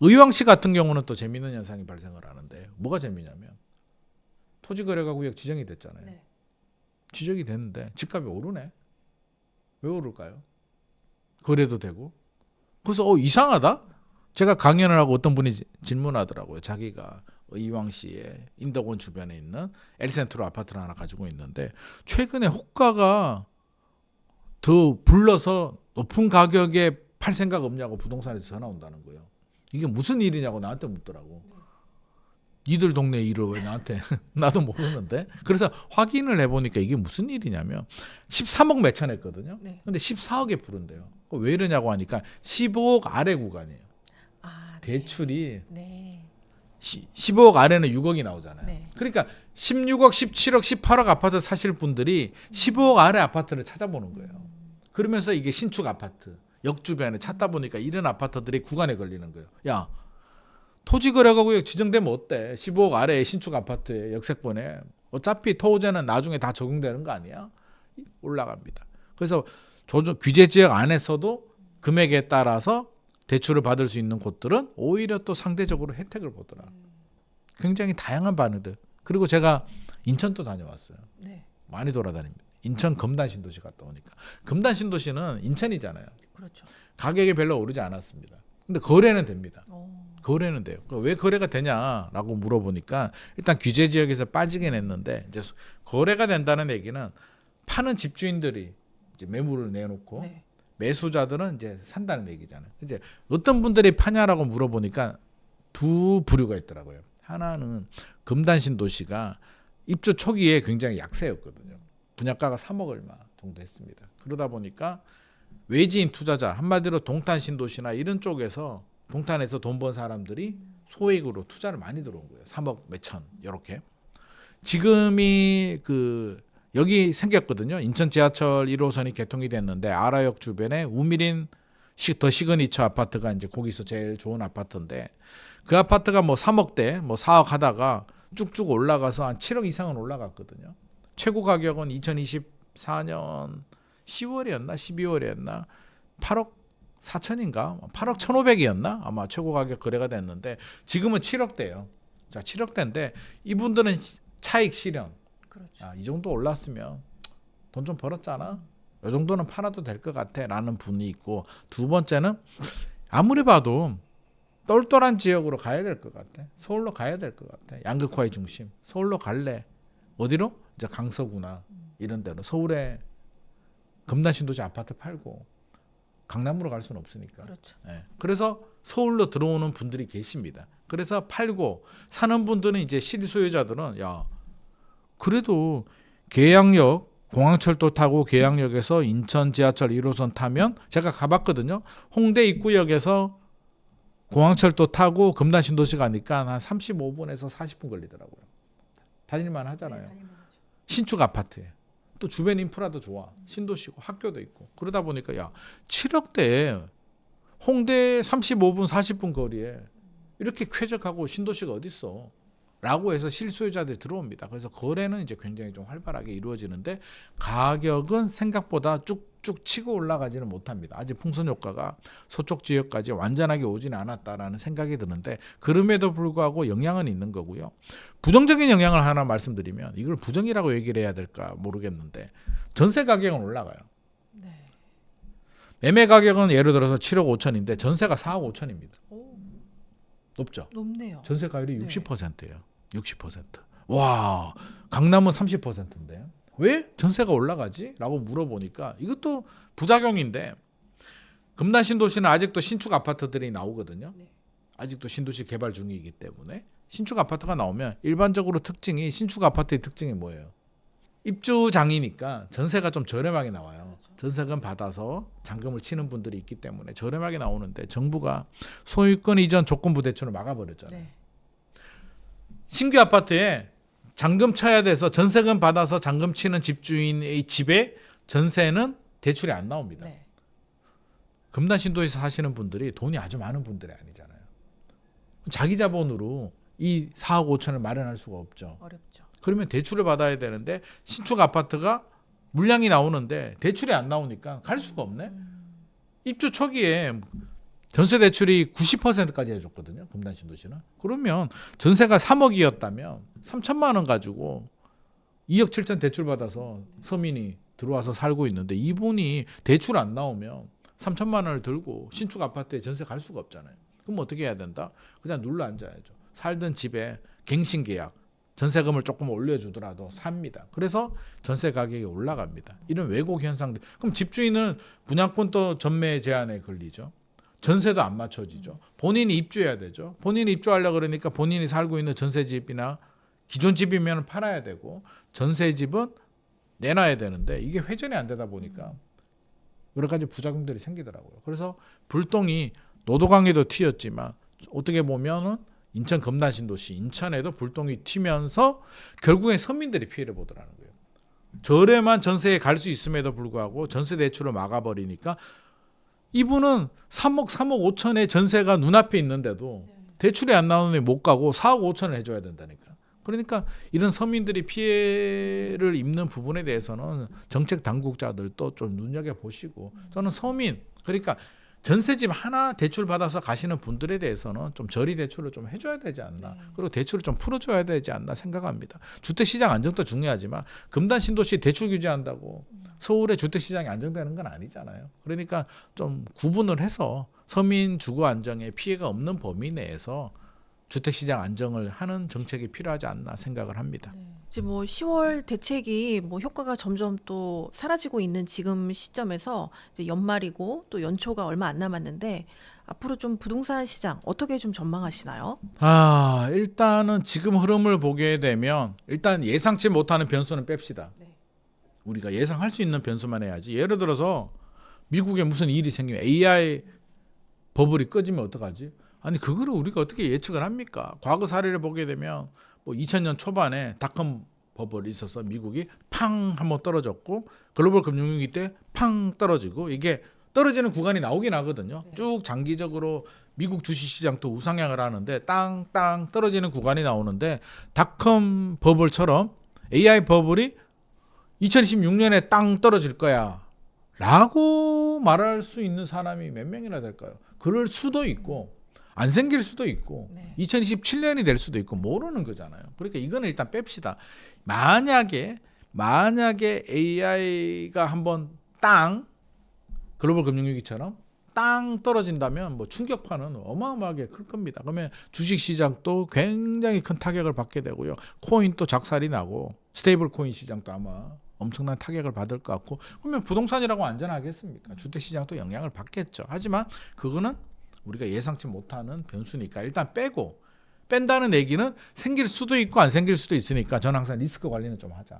의왕시 같은 경우는 또 재미있는 현상이 발생을 하는데 뭐가 재미냐면 토지거래가구역 지정이 됐잖아요. 네. 지정이 됐는데 집값이 오르네. 왜 오를까요? 거래도 되고. 그래서 이상하다. 제가 강연을 하고 어떤 분이 질문하더라고요. 자기가 의왕시의 인덕원 주변에 있는 엘센트로 아파트를 하나 가지고 있는데 최근에 호가가 더 불러서 높은 가격에 팔 생각 없냐고 부동산에서 전화 온다는 거예요. 이게 무슨 일이냐고 나한테 묻더라고. 니들 동네 일을 왜 나한테 나도 모르는데. 그래서 확인을 해보니까 이게 무슨 일이냐면 13억 몇천 했거든요. 네. 근데 14억에 부른대요. 왜 이러냐고 하니까 15억 아래 구간이에요. 아, 네. 대출이 네. 15억 아래는 6억이 나오잖아요. 네. 그러니까 16억, 17억, 18억 아파트 사실 분들이 15억 아래 아파트를 찾아보는 거예요. 그러면서 이게 신축 아파트 역주변에 찾다 보니까 이런 아파트들이 구간에 걸리는 거예요. 야, 토지거래가구역 지정되면 어때? 15억 아래의 신축 아파트에 역세권에 어차피 토지는 나중에 다 적용되는 거 아니야? 올라갑니다. 그래서 규제 지역 안에서도 금액에 따라서 대출을 받을 수 있는 곳들은 오히려 또 상대적으로 혜택을 보더라. 굉장히 다양한 반응들. 그리고 제가 인천도 다녀왔어요. 네. 많이 돌아다닙니다. 인천 금단신도시 갔다 오니까. 금단신도시는 인천이잖아요. 그렇죠. 가격이 별로 오르지 않았습니다. 근데 거래는 됩니다. 오. 거래는 돼요. 왜 거래가 되냐라고 물어보니까 일단 규제 지역에서 빠지긴 했는데 이제 거래가 된다는 얘기는 파는 집주인들이 이제 매물을 내놓고 네. 매수자들은 이제 산다는 얘기잖아요. 이제 어떤 분들이 파냐라고 물어보니까 두 부류가 있더라고요. 하나는 금단신도시가 입주 초기에 굉장히 약세였거든요. 분양가가 3억 얼마 정도 했습니다. 그러다 보니까 외지인 투자자, 한마디로 동탄신도시나 이런 쪽에서 동탄에서 돈 번 사람들이 소액으로 투자를 많이 들어온 거예요. 3억 몇천 이렇게. 지금이 여기 생겼거든요. 인천 지하철 1호선이 개통이 됐는데 아라역 주변에 우미린 더 시그니처 아파트가 이제 거기서 제일 좋은 아파트인데 그 아파트가 뭐 3억대, 뭐 4억 하다가 쭉쭉 올라가서 한 7억 이상은 올라갔거든요. 최고 가격은 2024년 10월이었나 12월이었나 8억 4천인가 8억 1,500이었나 아마 최고 가격 거래가 됐는데 지금은 7억대예요. 자, 7억대인데 이분들은 차익 실현. 그렇죠. 이 정도 올랐으면 돈 좀 벌었잖아. 이 정도는 팔아도 될 것 같아라는 분이 있고 두 번째는 아무리 봐도 똘똘한 지역으로 가야 될 것 같아. 서울로 가야 될 것 같아. 양극화의 중심. 서울로 갈래. 어디로? 이제 강서구나 이런 데로 서울에 금단신도시 아파트 팔고 강남으로 갈 수는 없으니까. 그렇죠. 예. 그래서 서울로 들어오는 분들이 계십니다. 그래서 팔고 사는 분들은 이제 실소유자들은 야 그래도 계양역 공항철도 타고 계양역에서 인천 지하철 1호선 타면 제가 가봤거든요. 홍대 입구역에서 공항철도 타고 금단신도시 가니까 한 35분에서 40분 걸리더라고요. 다닐만 하잖아요. 네, 신축 아파트에. 또 주변 인프라도 좋아. 신도시고 학교도 있고. 그러다 보니까 야 7억대에 홍대 35분 40분 거리에 이렇게 쾌적하고 신도시가 어딨어. 라고 해서 실소유자들이 들어옵니다. 그래서 거래는 이제 굉장히 좀 활발하게 이루어지는데 가격은 생각보다 쭉쭉 치고 올라가지는 못합니다. 아직 풍선 효과가 서쪽 지역까지 완전하게 오지는 않았다라는 생각이 드는데 그럼에도 불구하고 영향은 있는 거고요. 부정적인 영향을 하나 말씀드리면 이걸 부정이라고 얘기를 해야 될까 모르겠는데 전세 가격은 올라가요. 네. 매매 가격은 예를 들어서 7억 5천인데 전세가 4억 5천입니다. 오, 높죠? 높네요. 전세 가율이 네. 60%예요. 60%. 와, 강남은 30%인데요. 왜 전세가 올라가지? 라고 물어보니까 이것도 부작용인데 금단신도시는 아직도 신축 아파트들이 나오거든요. 네. 아직도 신도시 개발 중이기 때문에 신축 아파트가 나오면 일반적으로 특징이 신축 아파트의 특징이 뭐예요? 입주장이니까 전세가 좀 저렴하게 나와요. 전세금 받아서 잔금을 치는 분들이 있기 때문에 저렴하게 나오는데 정부가 소유권 이전 조건부 대출을 막아버렸잖아요. 네. 신규 아파트에 잔금 쳐야 돼서 전세금 받아서 잔금 치는 집주인의 집에 전세는 대출이 안 나옵니다. 네. 금단신도에서 사시는 분들이 돈이 아주 많은 분들이 아니잖아요. 자기 자본으로 이 4억 5천을 마련할 수가 없죠. 어렵죠. 그러면 대출을 받아야 되는데 신축 아파트가 물량이 나오는데 대출이 안 나오니까 갈 수가 없네. 입주 초기에 전세 대출이 90%까지 해줬거든요. 금단 신도시는. 그러면 전세가 3억이었다면 3천만 원 가지고 2억 7천 대출 받아서 서민이 들어와서 살고 있는데 이분이 대출 안 나오면 3천만 원을 들고 신축 아파트에 전세 갈 수가 없잖아요. 그럼 어떻게 해야 된다? 그냥 눌러 앉아야죠. 살던 집에 갱신 계약, 전세금을 조금 올려주더라도 삽니다. 그래서 전세 가격이 올라갑니다. 이런 왜곡 현상들. 그럼 집주인은 분양권도 전매 제한에 걸리죠. 전세도 안 맞춰지죠. 본인이 입주해야 되죠. 본인이 입주하려고 그러니까 본인이 살고 있는 전세집이나 기존 집이면 팔아야 되고 전세집은 내놔야 되는데 이게 회전이 안 되다 보니까 여러 가지 부작용들이 생기더라고요. 그래서 불똥이 노도강에도 튀었지만 어떻게 보면은 인천 금단신도시 인천에도 불똥이 튀면서 결국엔 서민들이 피해를 보더라는 거예요. 저렴한 전세에 갈 수 있음에도 불구하고 전세 대출을 막아버리니까 이분은 3억 5천의 전세가 눈앞에 있는데도 대출이 안 나오는 못 가고 4억 5천을 해줘야 된다니까. 그러니까 이런 서민들이 피해를 입는 부분에 대해서는 정책 당국자들도 좀 눈여겨보시고 저는 서민 그러니까 전세집 하나 대출 받아서 가시는 분들에 대해서는 좀 저리 대출을 좀 해줘야 되지 않나. 그리고 대출을 좀 풀어줘야 되지 않나 생각합니다. 주택시장 안정도 중요하지만 금단 신도시 대출 규제한다고 서울의 주택시장이 안정되는 건 아니잖아요. 그러니까 좀 구분을 해서 서민 주거 안정에 피해가 없는 범위 내에서 주택시장 안정을 하는 정책이 필요하지 않나 생각을 합니다. 이제 뭐 10월 대책이 뭐 효과가 점점 또 사라지고 있는 지금 시점에서 이제 연말이고 또 연초가 얼마 안 남았는데 앞으로 좀 부동산 시장 어떻게 좀 전망하시나요? 일단은 지금 흐름을 보게 되면 일단 예상치 못하는 변수는 뺍시다. 우리가 예상할 수 있는 변수만 해야지. 예를 들어서 미국에 무슨 일이 생기면 AI 버블이 꺼지면 어떡하지? 아니 그거를 우리가 어떻게 예측을 합니까? 과거 사례를 보게 되면 뭐 2000년 초반에 닷컴 버블이 있어서 미국이 팡 한번 떨어졌고 글로벌 금융위기 때 팡 떨어지고 이게 떨어지는 구간이 나오긴 하거든요. 쭉 장기적으로 미국 주식시장도 우상향을 하는데 땅 떨어지는 구간이 나오는데 닷컴 버블처럼 AI 버블이 2026년에 땅 떨어질 거야 라고 말할 수 있는 사람이 몇 명이나 될까요? 그럴 수도 있고 안 생길 수도 있고 2027년이 될 수도 있고 모르는 거잖아요. 그러니까 이거는 일단 뺍시다. 만약에 AI가 한번 땅 글로벌 금융위기처럼 땅 떨어진다면 뭐 충격파는 어마어마하게 클 겁니다. 그러면 주식시장도 굉장히 큰 타격을 받게 되고요. 코인도 작살이 나고 스테이블 코인 시장도 아마 엄청난 타격을 받을 것 같고 그러면 부동산이라고 안전하겠습니까? 주택시장도 영향을 받겠죠. 하지만 그거는 우리가 예상치 못하는 변수니까 일단 뺀다는 얘기는 생길 수도 있고 안 생길 수도 있으니까 저는 항상 리스크 관리는 좀 하자.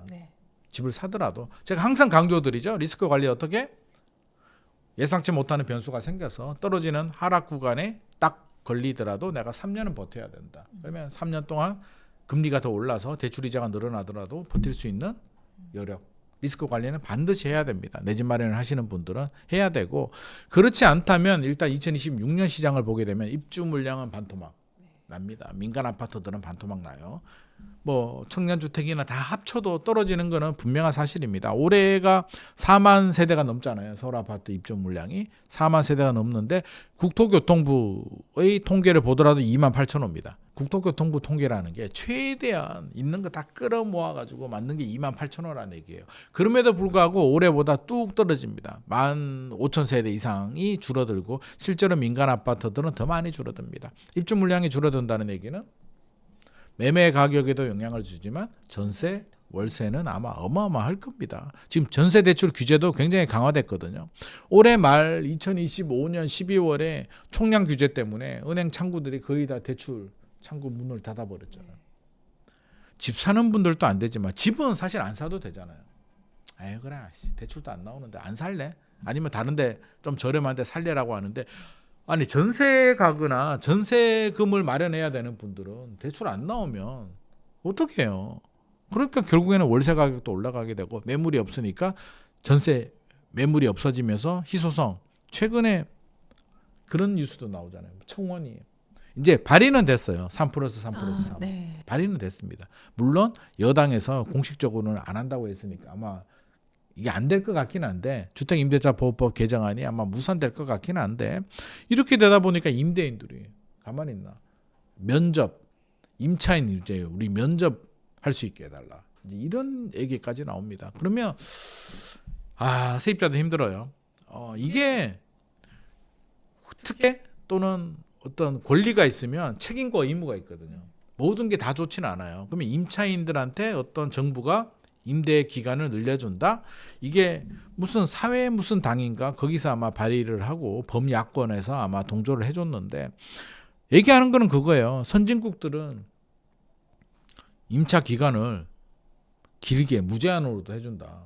집을 사더라도 제가 항상 강조드리죠. 리스크 관리 어떻게? 예상치 못하는 변수가 생겨서 떨어지는 하락 구간에 딱 걸리더라도 내가 3년은 버텨야 된다. 그러면 3년 동안 금리가 더 올라서 대출이자가 늘어나더라도 버틸 수 있는 여력. 리스크 관리는 반드시 해야 됩니다. 내 집 마련을 하시는 분들은 해야 되고 그렇지 않다면 일단 2026년 시장을 보게 되면 입주 물량은 반토막 납니다. 민간 아파트들은 반토막 나요. 뭐 청년주택이나 다 합쳐도 떨어지는 거는 분명한 사실입니다. 올해가 4만 세대가 넘잖아요. 서울 아파트 입주 물량이 4만 세대가 넘는데 국토교통부의 통계를 보더라도 2만 8천 호입니다. 국토교통부 통계라는 게 최대한 있는 거 다 끌어모아 가지고 만든 게 2만 8천 호라는 얘기예요. 그럼에도 불구하고 올해보다 뚝 떨어집니다. 1만 5천 세대 이상이 줄어들고 실제로 민간 아파트들은 더 많이 줄어듭니다. 입주 물량이 줄어든다는 얘기는 매매 가격에도 영향을 주지만 전세, 월세는 아마 어마어마할 겁니다. 지금 전세 대출 규제도 굉장히 강화됐거든요. 올해 말 2025년 12월에 총량 규제 때문에 은행 창구들이 거의 다 대출 창구 문을 닫아버렸잖아요. 집 사는 분들도 안 되지만 집은 사실 안 사도 되잖아요. 에이 그래 대출도 안 나오는데 안 살래? 아니면 다른데 좀 저렴한데 살래라고 하는데 아니 전세 가거나 전세금을 마련해야 되는 분들은 대출 안 나오면 어떻게 해요? 그러니까 결국에는 월세 가격도 올라가게 되고 매물이 없으니까 전세 매물이 없어지면서 희소성 최근에 그런 뉴스도 나오잖아요. 청원이 이제 발의는 됐어요. 3+3+3. 발의는 됐습니다. 물론 여당에서 공식적으로는 안 한다고 했으니까 아마 이게 안 될 것 같긴 한데 주택임대차보호법 개정안이 아마 무산될 것 같긴 한데 이렇게 되다 보니까 임대인들이 가만히 있나 면접 임차인 이제 우리 면접 할 수 있게 해달라 이제 이런 얘기까지 나옵니다. 그러면 세입자도 힘들어요. 이게 특혜 또는 어떤 권리가 있으면 책임과 의무가 있거든요. 모든 게 다 좋지는 않아요. 그러면 임차인들한테 어떤 정부가 임대 기간을 늘려준다. 이게 무슨 사회 무슨 당인가 거기서 아마 발의를 하고 범야권에서 아마 동조를 해줬는데 얘기하는 거는 그거예요. 선진국들은 임차 기간을 길게 무제한으로도 해준다.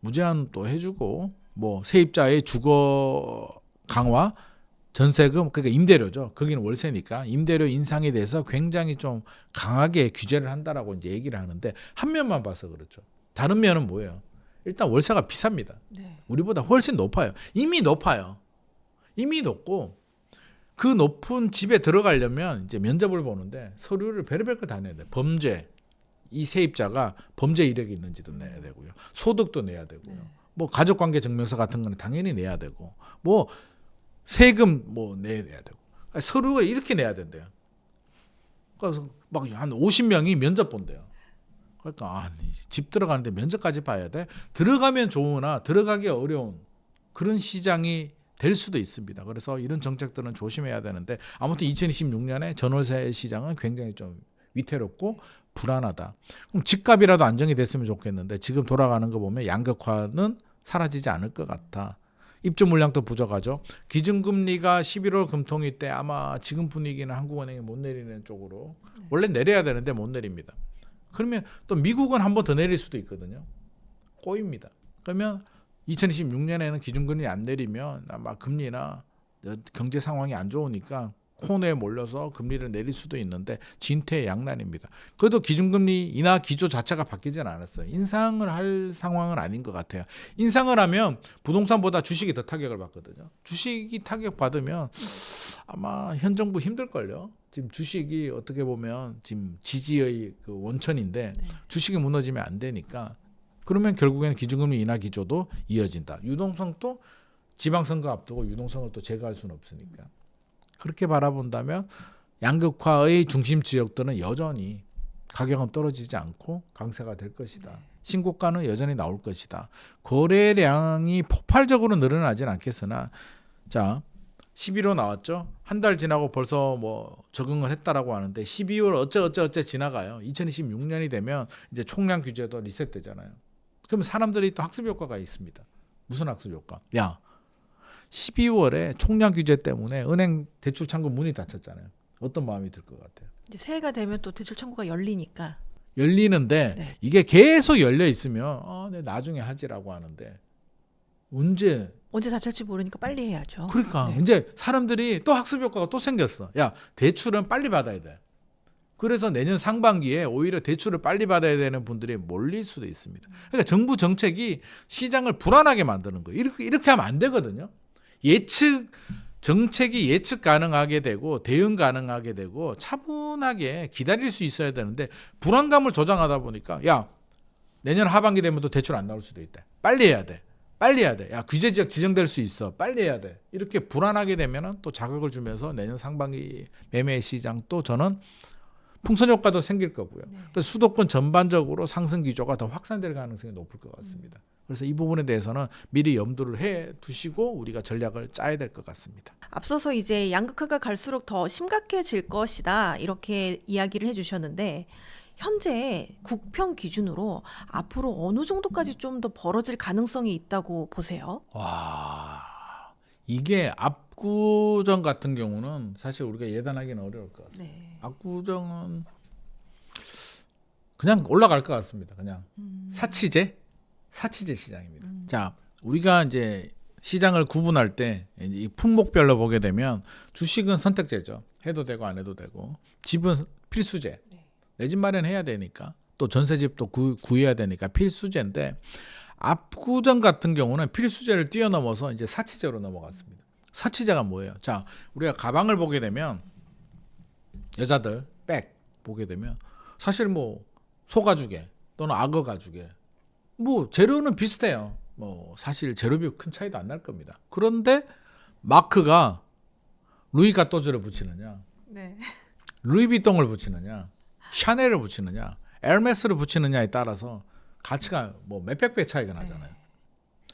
무제한도 해주고 뭐 세입자의 주거 강화 전세금 그러니까 임대료죠. 거기는 월세니까 임대료 인상에 대해서 굉장히 좀 강하게 규제를 한다라고 이제 얘기를 하는데 한 면만 봐서 그렇죠. 다른 면은 뭐예요? 일단 월세가 비쌉니다. 네. 우리보다 훨씬 높아요. 이미 높아요. 이미 높고 그 높은 집에 들어가려면 이제 면접을 보는데 서류를 별의별 거 다 내야 돼요. 범죄 이 세입자가 범죄 이력이 있는지도 내야 되고요. 소득도 내야 되고요. 뭐 가족관계 증명서 같은 거는 당연히 내야 되고 뭐 세금 뭐 내야 되고 서류가 이렇게 내야 된대요. 그래서 막 한 50명이 면접 본대요. 그러니까 집 들어가는데 면접까지 봐야 돼. 들어가면 좋으나 들어가기 어려운 그런 시장이 될 수도 있습니다. 그래서 이런 정책들은 조심해야 되는데 아무튼 2026년에 전월세 시장은 굉장히 좀 위태롭고 불안하다. 그럼 집값이라도 안정이 됐으면 좋겠는데 지금 돌아가는 거 보면 양극화는 사라지지 않을 것 같아. 입주 물량도 부족하죠. 기준금리가 11월 금통위 때 아마 지금 분위기는 한국은행이 못 내리는 쪽으로 원래 내려야 되는데 못 내립니다. 그러면 또 미국은 한 번 더 내릴 수도 있거든요. 꼬입니다. 그러면 2026년에는 기준금리 안 내리면 아마 금리나 경제 상황이 안 좋으니까 코너에 몰려서 금리를 내릴 수도 있는데 진퇴양난입니다. 그래도 기준금리 인하 기조 자체가 바뀌진 않았어요. 인상을 할 상황은 아닌 것 같아요. 인상을 하면 부동산보다 주식이 더 타격을 받거든요. 주식이 타격 받으면 아마 현 정부 힘들걸요. 지금 주식이 어떻게 보면 지금 지지의 그 원천인데 주식이 무너지면 안 되니까 그러면 결국에는 기준금리 인하 기조도 이어진다. 유동성도 지방선거 앞두고 유동성을 또 제거할 수는 없으니까. 그렇게 바라본다면 양극화의 중심 지역들은 여전히 가격은 떨어지지 않고 강세가 될 것이다. 신고가는 여전히 나올 것이다. 거래량이 폭발적으로 늘어나진 않겠으나 자 11호 나왔죠. 한 달 지나고 벌써 뭐 적응을 했다라고 하는데 12월 어째 지나가요. 2026년이 되면 이제 총량 규제도 리셋되잖아요. 그러면 사람들이 또 학습 효과가 있습니다. 무슨 학습 효과? 12월에 총량 규제 때문에 은행 대출 창구 문이 닫혔잖아요. 어떤 마음이 들 것 같아요? 이제 새해가 되면 또 대출 창구가 열리니까. 열리는데 이게 계속 열려 있으면 나중에 하지라고 하는데 언제 닫힐지 모르니까 빨리 해야죠. 그러니까 이제 사람들이 또 학습 효과가 또 생겼어. 대출은 빨리 받아야 돼. 그래서 내년 상반기에 오히려 대출을 빨리 받아야 되는 분들이 몰릴 수도 있습니다. 그러니까 정부 정책이 시장을 불안하게 만드는 거예요. 이렇게 하면 안 되거든요. 정책이 예측 가능하게 되고 대응 가능하게 되고 차분하게 기다릴 수 있어야 되는데 불안감을 조장하다 보니까 내년 하반기 되면 또 대출 안 나올 수도 있다. 빨리 해야 돼. 규제 지역 지정될 수 있어. 빨리 해야 돼. 이렇게 불안하게 되면 또 자극을 주면서 내년 상반기 매매 시장 또 저는 풍선 효과도 생길 거고요. 그래서 수도권 전반적으로 상승 기조가 더 확산될 가능성이 높을 것 같습니다. 그래서 이 부분에 대해서는 미리 염두를 해 두시고 우리가 전략을 짜야 될 것 같습니다. 앞서서 이제 양극화가 갈수록 더 심각해질 것이다 이렇게 이야기를 해주셨는데 현재 국평 기준으로 앞으로 어느 정도까지 좀 더 벌어질 가능성이 있다고 보세요? 이게 압구정 같은 경우는 사실 우리가 예단하기는 어려울 것 같아요. 압구정은 그냥 올라갈 것 같습니다. 그냥 사치제 시장입니다. 자, 우리가 이제 시장을 구분할 때 이 품목별로 보게 되면 주식은 선택제죠. 해도 되고 안 해도 되고 집은 필수제. 내 집 마련해야 되니까 또 전세집도 구해야 되니까 필수제인데 압구정 같은 경우는 필수제를 뛰어넘어서 이제 사치제로 넘어갔습니다. 사치제가 뭐예요? 자, 우리가 가방을 보게 되면 여자들 백 보게 되면 사실 뭐 소가죽에 또는 악어 가죽에 뭐 재료는 비슷해요. 뭐 사실 재료비 큰 차이도 안 날 겁니다. 그런데 마크가 루이 가또즈를 붙이느냐, 네. 루이비통을 붙이느냐, 샤넬을 붙이느냐, 에르메스를 붙이느냐에 따라서 가치가 뭐 몇백 배 차이가 나잖아요.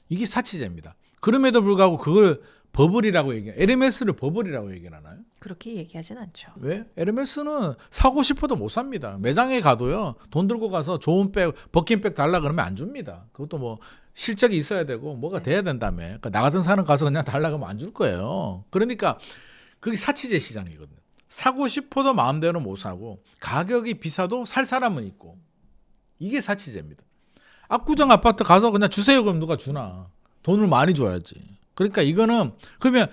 이게 사치제입니다. 그럼에도 불구하고 그걸 버블이라고 에르메스를 버블이라고 얘기하나요? 그렇게 얘기하진 않죠. 왜? 에르메스는 사고 싶어도 못 삽니다. 매장에 가도요, 돈 들고 가서 좋은 백, 버킨 백 달라 그러면 안 줍니다. 그것도 뭐 실적이 있어야 되고 뭐가 돼야 된다며. 그러니까 나 같은 사람 가서 그냥 달라 그러면 안 줄 거예요. 그러니까 그게 사치제 시장이거든요. 사고 싶어도 마음대로 못 사고 가격이 비싸도 살 사람은 있고, 이게 사치제입니다. 압구정 아파트 가서 그냥 주세요 그럼 누가 주나? 돈을 많이 줘야지. 그러니까 이거는 그러면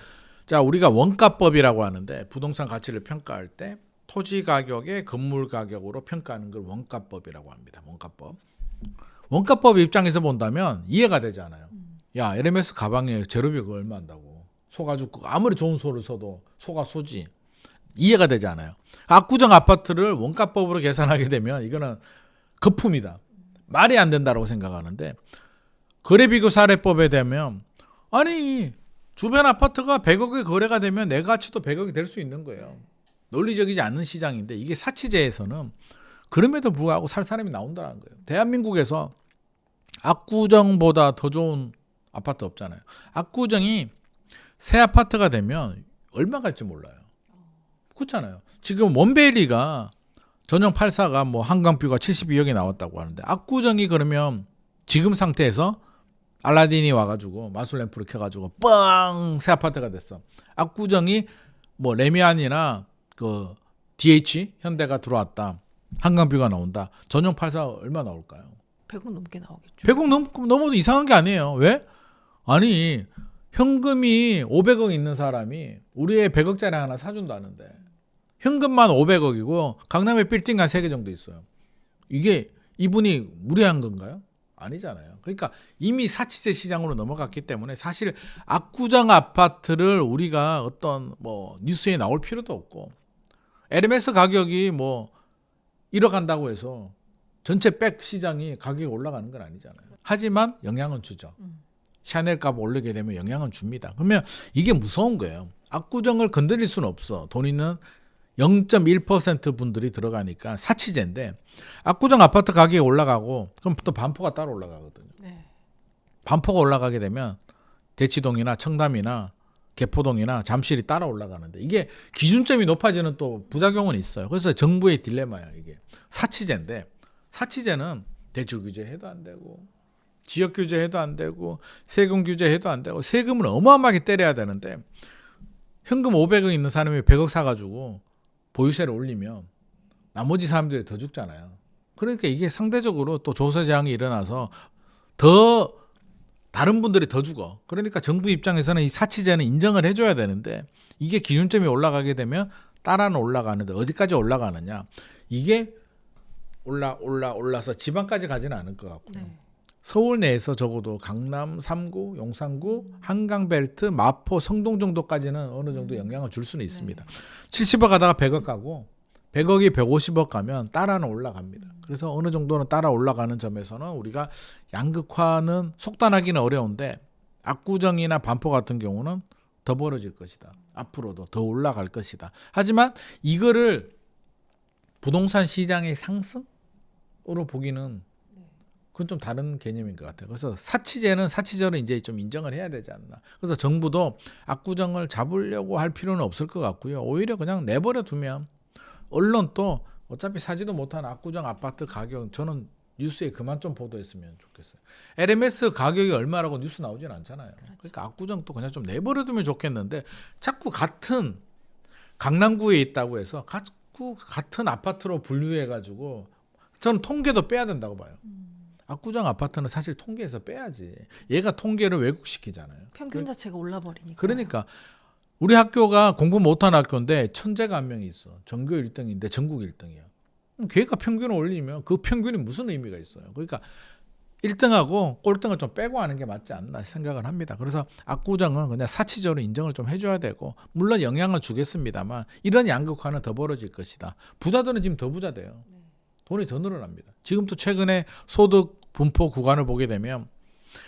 자, 우리가 원가법이라고 하는데 부동산 가치를 평가할 때 토지 가격에 건물 가격으로 평가하는 걸 원가법이라고 합니다. 원가법 입장에서 본다면 이해가 되지 않아요. 야, 에르메스 가방에 재료비가 얼마 한다고. 소가죽 아무리 좋은 소를 써도 소가 소지. 이해가 되지 않아요. 압구정 아파트를 원가법으로 계산하게 되면 이거는 거품이다. 말이 안 된다고 생각하는데, 거래비교 사례법에 되면 아니 주변 아파트가 100억에 거래가 되면 내 가치도 100억이 될 수 있는 거예요. 논리적이지 않는 시장인데, 이게 사치제에서는 그럼에도 불구하고 살 사람이 나온다는 거예요. 대한민국에서 압구정보다 더 좋은 아파트 없잖아요. 압구정이 새 아파트가 되면 얼마 갈지 몰라요. 그렇잖아요. 지금 원베일리가 전용 84가 뭐 한강뷰가 72억이 나왔다고 하는데, 압구정이 그러면 지금 상태에서 알라딘이 와가지고 마술 램프를 켜가지고 뻥 새 아파트가 됐어. 압구정이 뭐 레미안이나 그 DH 현대가 들어왔다. 한강뷰가 나온다. 전용 84 얼마 나올까요? 100억 넘게 나오겠죠. 100억 넘어도 이상한 게 아니에요. 왜? 아니 현금이 500억 있는 사람이 우리의 100억짜리 하나 사준다는데, 현금만 500억이고 강남에 빌딩 한 3개 정도 있어요. 이게 이분이 무례한 건가요? 아니잖아요. 그러니까 이미 사치제 시장으로 넘어갔기 때문에 사실 압구정 아파트를 우리가 어떤 뭐 뉴스에 나올 필요도 없고, 에르메스 가격이 뭐 1억 한다고 해서 전체 백 시장이 가격이 올라가는 건 아니잖아요. 하지만 영향은 주죠. 샤넬 값 올리게 되면 영향은 줍니다. 그러면 이게 무서운 거예요. 압구정을 건드릴 수는 없어. 돈 있는 0.1% 분들이 들어가니까 사치제인데, 압구정 아파트 가격이 올라가고 그럼 또 반포가 따로 올라가거든요. 네. 반포가 올라가게 되면 대치동이나 청담이나 개포동이나 잠실이 따라 올라가는데, 이게 기준점이 높아지는 또 부작용은 있어요. 그래서 정부의 딜레마야. 이게 사치제인데, 사치제는 대출 규제해도 안 되고 지역 규제해도 안 되고 세금 규제해도 안 되고, 세금을 어마어마하게 때려야 되는데 현금 500억 있는 사람이 100억 사가지고 보유세를 올리면 나머지 사람들이 더 죽잖아요. 그러니까 이게 상대적으로 또 조세 재앙이 일어나서 더 다른 분들이 더 죽어. 그러니까 정부 입장에서는 이 사치제는 인정을 해줘야 되는데, 이게 기준점이 올라가게 되면 따라는 올라가는데 어디까지 올라가느냐, 이게 올라서 지방까지 가지는 않을 것 같고요. 네. 서울 내에서 적어도 강남 3구, 용산구, 한강벨트, 마포, 성동 정도까지는 어느 정도 영향을 줄 수는 있습니다. 70억 가다가 100억 가고 100억이 150억 가면 따라는 올라갑니다. 그래서 어느 정도는 따라 올라가는 점에서는 우리가 양극화는 속단하기는 어려운데, 압구정이나 반포 같은 경우는 더 벌어질 것이다. 앞으로도 더 올라갈 것이다. 하지만 이거를 부동산 시장의 상승으로 보기는 그건 좀 다른 개념인 것 같아요. 그래서 사치제는 사치제로 이제 좀 인정을 해야 되지 않나. 그래서 정부도 압구정을 잡으려고 할 필요는 없을 것 같고요. 오히려 그냥 내버려 두면, 언론도 어차피 사지도 못한 압구정 아파트 가격, 저는 뉴스에 그만 좀 보도했으면 좋겠어요. LMS 가격이 얼마라고 뉴스 나오진 않잖아요. 그렇죠. 그러니까 압구정도 그냥 좀 내버려 두면 좋겠는데, 자꾸 같은 강남구에 있다고 해서 자꾸 같은 아파트로 분류해가지고, 저는 통계도 빼야 된다고 봐요. 압구정 아파트는 사실 통계에서 빼야지. 얘가 통계를 왜곡시키잖아요. 평균 자체가 올라버리니까. 그러니까 우리 학교가 공부 못한 학교인데 천재가 한 명이 있어. 전교 1등인데 전국 1등이야. 그럼 걔가 평균을 올리면 그 평균이 무슨 의미가 있어요. 그러니까 1등하고 꼴등을 좀 빼고 하는 게 맞지 않나 생각을 합니다. 그래서 압구정은 그냥 사치적으로 인정을 좀 해줘야 되고, 물론 영향을 주겠습니다만 이런 양극화는 더 벌어질 것이다. 부자들은 지금 더 부자 돼요. 돈이 더 늘어납니다. 지금도 최근에 소득 분포 구간을 보게 되면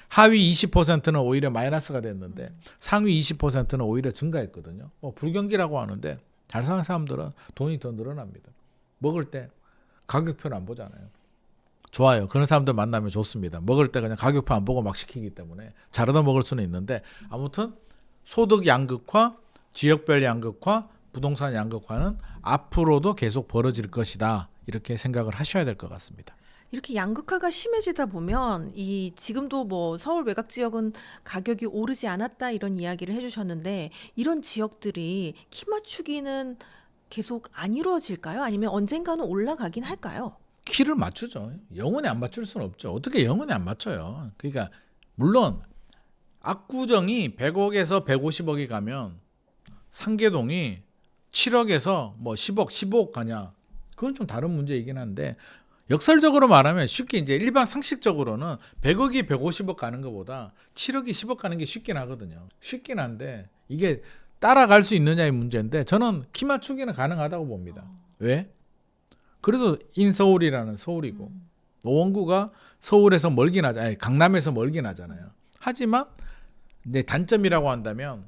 하위 20%는 오히려 마이너스가 됐는데 상위 20%는 오히려 증가했거든요. 뭐 불경기라고 하는데 잘 사는 사람들은 돈이 더 늘어납니다. 먹을 때 가격표를 안 보잖아요. 좋아요. 그런 사람들 만나면 좋습니다. 먹을 때 그냥 가격표 안 보고 막 시키기 때문에 잘하다 먹을 수는 있는데 아무튼 소득 양극화, 지역별 양극화, 부동산 양극화는 앞으로도 계속 벌어질 것이다. 이렇게 생각을 하셔야 될 것 같습니다. 이렇게 양극화가 심해지다 보면 이 지금도 뭐 서울 외곽 지역은 가격이 오르지 않았다 이런 이야기를 해주셨는데 이런 지역들이 키 맞추기는 계속 안 이루어질까요? 아니면 언젠가는 올라가긴 할까요? 키를 맞추죠. 영원히 안 맞출 수는 없죠. 어떻게 영원히 안 맞춰요. 그러니까 물론 압구정이 100억에서 150억이 가면 상계동이 7억에서 뭐 10억, 15억 가냐. 그건 좀 다른 문제이긴 한데 역설적으로 말하면 쉽게 이제 일반 상식적으로는 100억이 150억 가는 것보다 7억이 10억 가는 게 쉽긴 하거든요. 쉽긴 한데 이게 따라갈 수 있느냐의 문제인데 저는 키 맞추기는 가능하다고 봅니다. 왜? 그래서 인서울이라는 서울이고 노원구가 서울에서 멀긴 하잖아요. 아니, 강남에서 멀긴 하잖아요. 하지만 내 단점이라고 한다면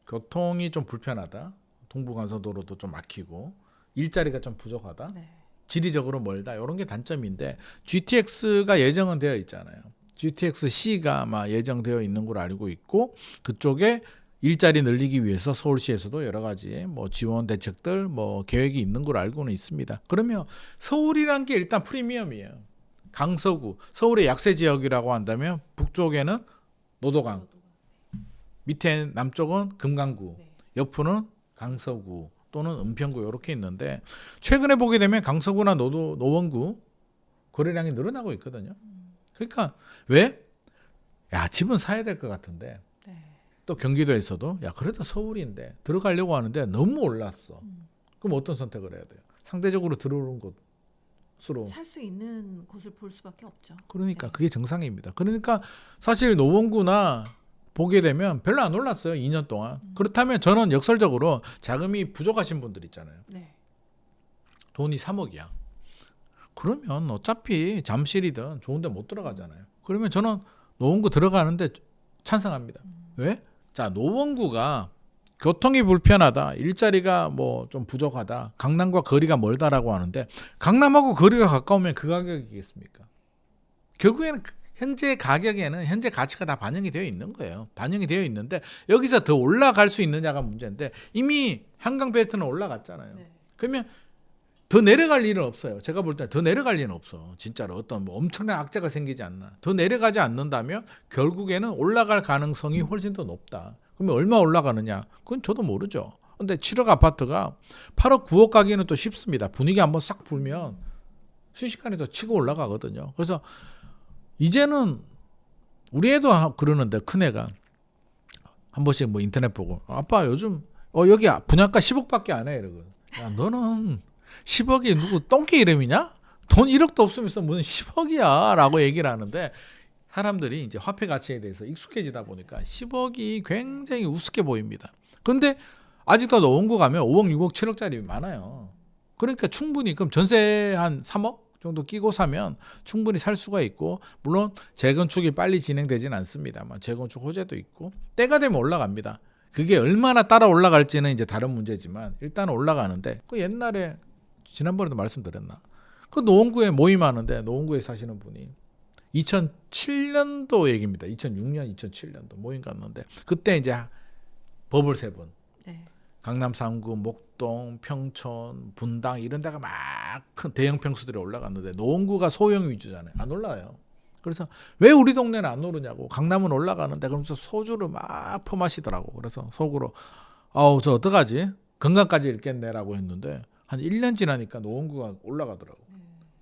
교통이 좀 불편하다. 동부간선도로도 좀 막히고 일자리가 좀 부족하다. 네. 지리적으로 멀다. 이런 게 단점인데 GTX가 예정은 되어 있잖아요. GTX-C가 아마 예정되어 있는 걸 알고 있고 그쪽에 일자리 늘리기 위해서 서울시에서도 여러 가지 뭐 지원 대책들 뭐 계획이 있는 걸 알고는 있습니다. 그러면 서울이란 게 일단 프리미엄이에요. 강서구, 서울의 약세 지역이라고 한다면 북쪽에는 노도강, 밑에 남쪽은 금강구, 옆으로는 강서구 또는 은평구 이렇게 있는데 최근에 보게 되면 강서구나 노원구 거래량이 늘어나고 있거든요. 그러니까 왜? 야, 집은 사야 될 것 같은데 또 경기도에서도 야 그래도 서울인데 들어가려고 하는데 너무 올랐어. 그럼 어떤 선택을 해야 돼요? 상대적으로 들어오는 곳으로 살 수 있는 곳을 볼 수밖에 없죠. 그러니까 그게 정상입니다. 그러니까 사실 노원구나 보게 되면 별로 안 올랐어요. 2년 동안. 그렇다면 저는 역설적으로 자금이 부족하신 분들 있잖아요. 네. 돈이 3억이야. 그러면 어차피 잠실이든 좋은 데 못 들어가잖아요. 그러면 저는 노원구 들어가는데 찬성합니다. 왜? 자, 노원구가 교통이 불편하다. 일자리가 뭐 좀 부족하다. 강남과 거리가 멀다라고 하는데 강남하고 거리가 가까우면 그 가격이겠습니까? 결국에는 현재 가격에는 현재 가치가 다 반영이 되어 있는 거예요. 반영이 되어 있는데 여기서 더 올라갈 수 있느냐가 문제인데 이미 한강벨트는 올라갔잖아요. 네. 그러면 더 내려갈 일은 없어요. 제가 볼 때 더 내려갈 일은 없어. 진짜로 어떤 뭐 엄청난 악재가 생기지 않나. 더 내려가지 않는다면 결국에는 올라갈 가능성이 훨씬 더 높다. 그러면 얼마 올라가느냐? 그건 저도 모르죠. 근데 7억 아파트가 8억, 9억 가기는 또 쉽습니다. 분위기 한번 싹 불면 순식간에 더 치고 올라가거든요. 그래서 이제는 우리 애도 그러는데 큰애가 한 번씩 뭐 인터넷 보고 아빠 요즘 여기 분양가 10억밖에 안 해 이러거든. 야 너는 10억이 누구 똥개 이름이냐? 돈 1억도 없으면서 무슨 10억이야 라고 얘기를 하는데 사람들이 이제 화폐 가치에 대해서 익숙해지다 보니까 10억이 굉장히 우습게 보입니다. 그런데 아직도 노원구 가면 5억, 6억, 7억짜리 많아요. 그러니까 충분히 그럼 전세 한 3억 정도 끼고 사면 충분히 살 수가 있고 물론 재건축이 빨리 진행되지는 않습니다만 재건축 호재도 있고 때가 되면 올라갑니다. 그게 얼마나 따라 올라갈지는 이제 다른 문제지만 일단 올라가는데 그 옛날에 지난번에도 말씀드렸나? 그 노원구에 모임하는데 노원구에 사시는 분이 2007년도 얘기입니다. 2006년, 2007년도 모임 갔는데 그때 이제 버블 세븐, 네. 강남 3구, 목동, 평촌, 분당 이런 데가 막 큰 대형 평수들이 올라갔는데 노원구가 소형 위주잖아요. 안 올라요. 그래서 왜 우리 동네는 안 오르냐고 강남은 올라가는데 그러면서 소주를 막 퍼마시더라고. 그래서 속으로 저 어떡하지? 건강까지 잃겠네라고 했는데 한 1년 지나니까 노원구가 올라가더라고.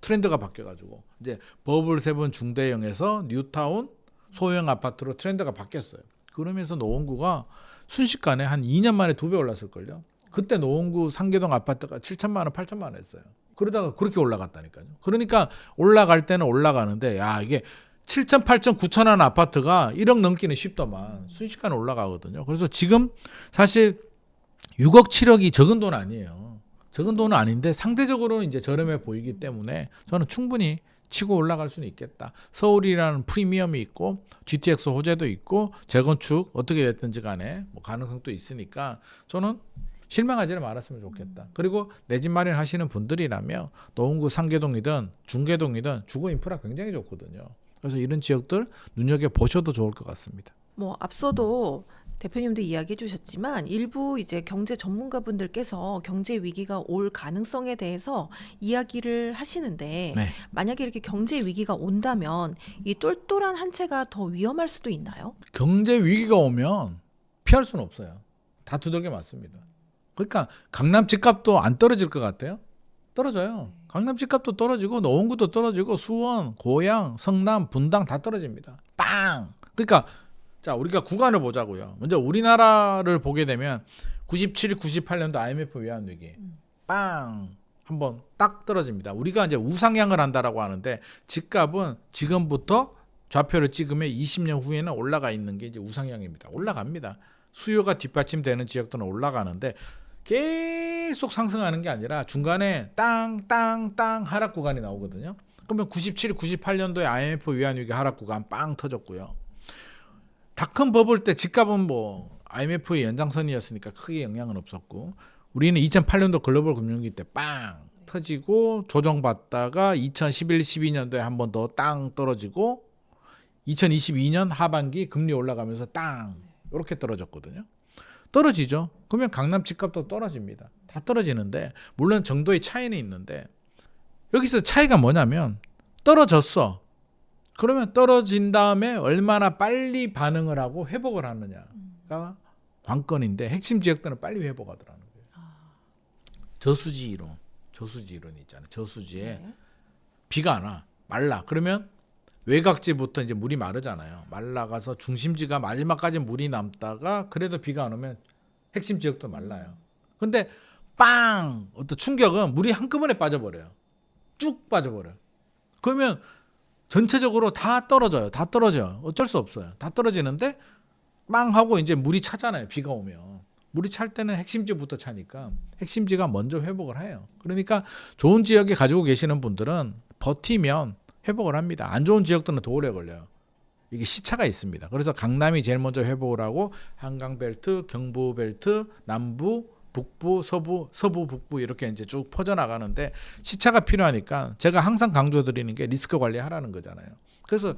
트렌드가 바뀌어가지고 이제 버블 세븐 중대형에서 뉴타운 소형 아파트로 트렌드가 바뀌었어요. 그러면서 노원구가 순식간에 한 2년 만에 2배 올랐을걸요. 그때 노원구 상계동 아파트가 7천만 원, 8천만 원 했어요. 그러다가 그렇게 올라갔다니까요. 그러니까 올라갈 때는 올라가는데 야 이게 7천, 8천, 9천 원 아파트가 1억 넘기는 쉽더만 순식간에 올라가거든요. 그래서 지금 사실 6억, 7억이 적은 돈 아니에요. 적은 돈은 아닌데 상대적으로 이제 저렴해 보이기 때문에 저는 충분히 치고 올라갈 수는 있겠다. 서울이라는 프리미엄이 있고 GTX 호재도 있고 재건축 어떻게 됐든지 간에 뭐 가능성도 있으니까 저는 실망하지를 말았으면 좋겠다. 그리고 내 집 마련하시는 분들이라면 노원구 상계동이든 중계동이든 주거 인프라 굉장히 좋거든요. 그래서 이런 지역들 눈여겨보셔도 좋을 것 같습니다. 뭐 앞서도 대표님도 이야기해 주셨지만 일부 이제 경제 전문가분들께서 경제 위기가 올 가능성에 대해서 이야기를 하시는데 네. 만약에 이렇게 경제 위기가 온다면 이 똘똘한 한 채가 더 위험할 수도 있나요? 경제 위기가 오면 피할 수는 없어요. 다 두들겨 맞습니다. 그러니까 강남 집값도 안 떨어질 것 같아요? 떨어져요. 강남 집값도 떨어지고 노원구도 떨어지고 수원, 고양, 성남, 분당 다 떨어집니다. 빵! 그러니까 자, 우리가 구간을 보자고요. 먼저 우리나라를 보게 되면 97, 98년도 IMF 외환위기 빵! 한번 딱 떨어집니다. 우리가 이제 우상향을 한다라고 하는데 집값은 지금부터 좌표를 찍으면 20년 후에는 올라가 있는 게 이제 우상향입니다. 올라갑니다. 수요가 뒷받침되는 지역들은 올라가는데 계속 상승하는 게 아니라 중간에 땅 하락 구간이 나오거든요. 그러면 97, 98년도에 IMF 외환위기 하락 구간 빵 터졌고요. 닷컴 버블 때 집값은 뭐 IMF의 연장선이었으니까 크게 영향은 없었고 우리는 2008년도 글로벌 금융위기 때 빵 터지고 조정받다가 2011, 12년도에 한 번 더 땅 떨어지고 2022년 하반기 금리 올라가면서 땅 이렇게 떨어졌거든요. 떨어지죠. 그러면 강남 집값도 떨어집니다. 다 떨어지는데 물론 정도의 차이는 있는데 여기서 차이가 뭐냐면 떨어졌어. 그러면 떨어진 다음에 얼마나 빨리 반응을 하고 회복을 하느냐가 관건인데 핵심 지역들은 빨리 회복하더라는 거예요. 저수지 이론 있잖아요. 저수지에 네. 비가 안 와. 말라. 그러면 외곽지부터 이제 물이 마르잖아요. 말라가서 중심지가 마지막까지 물이 남다가 그래도 비가 안 오면 핵심 지역도 말라요. 근데 빵! 어떤 충격은 물이 한꺼번에 빠져버려요. 쭉 빠져버려요. 그러면 전체적으로 다 떨어져요. 다 떨어져요. 어쩔 수 없어요. 다 떨어지는데 빵 하고 이제 물이 차잖아요. 비가 오면. 물이 찰 때는 핵심지부터 차니까 핵심지가 먼저 회복을 해요. 그러니까 좋은 지역에 가지고 계시는 분들은 버티면 회복을 합니다. 안 좋은 지역들은 더 오래 걸려요. 이게 시차가 있습니다. 그래서 강남이 제일 먼저 회복을 하고 한강벨트, 경부벨트, 남부, 북부, 서부, 북부 이렇게 이제 쭉 퍼져나가는데 시차가 필요하니까 제가 항상 강조드리는 게 리스크 관리하라는 거잖아요. 그래서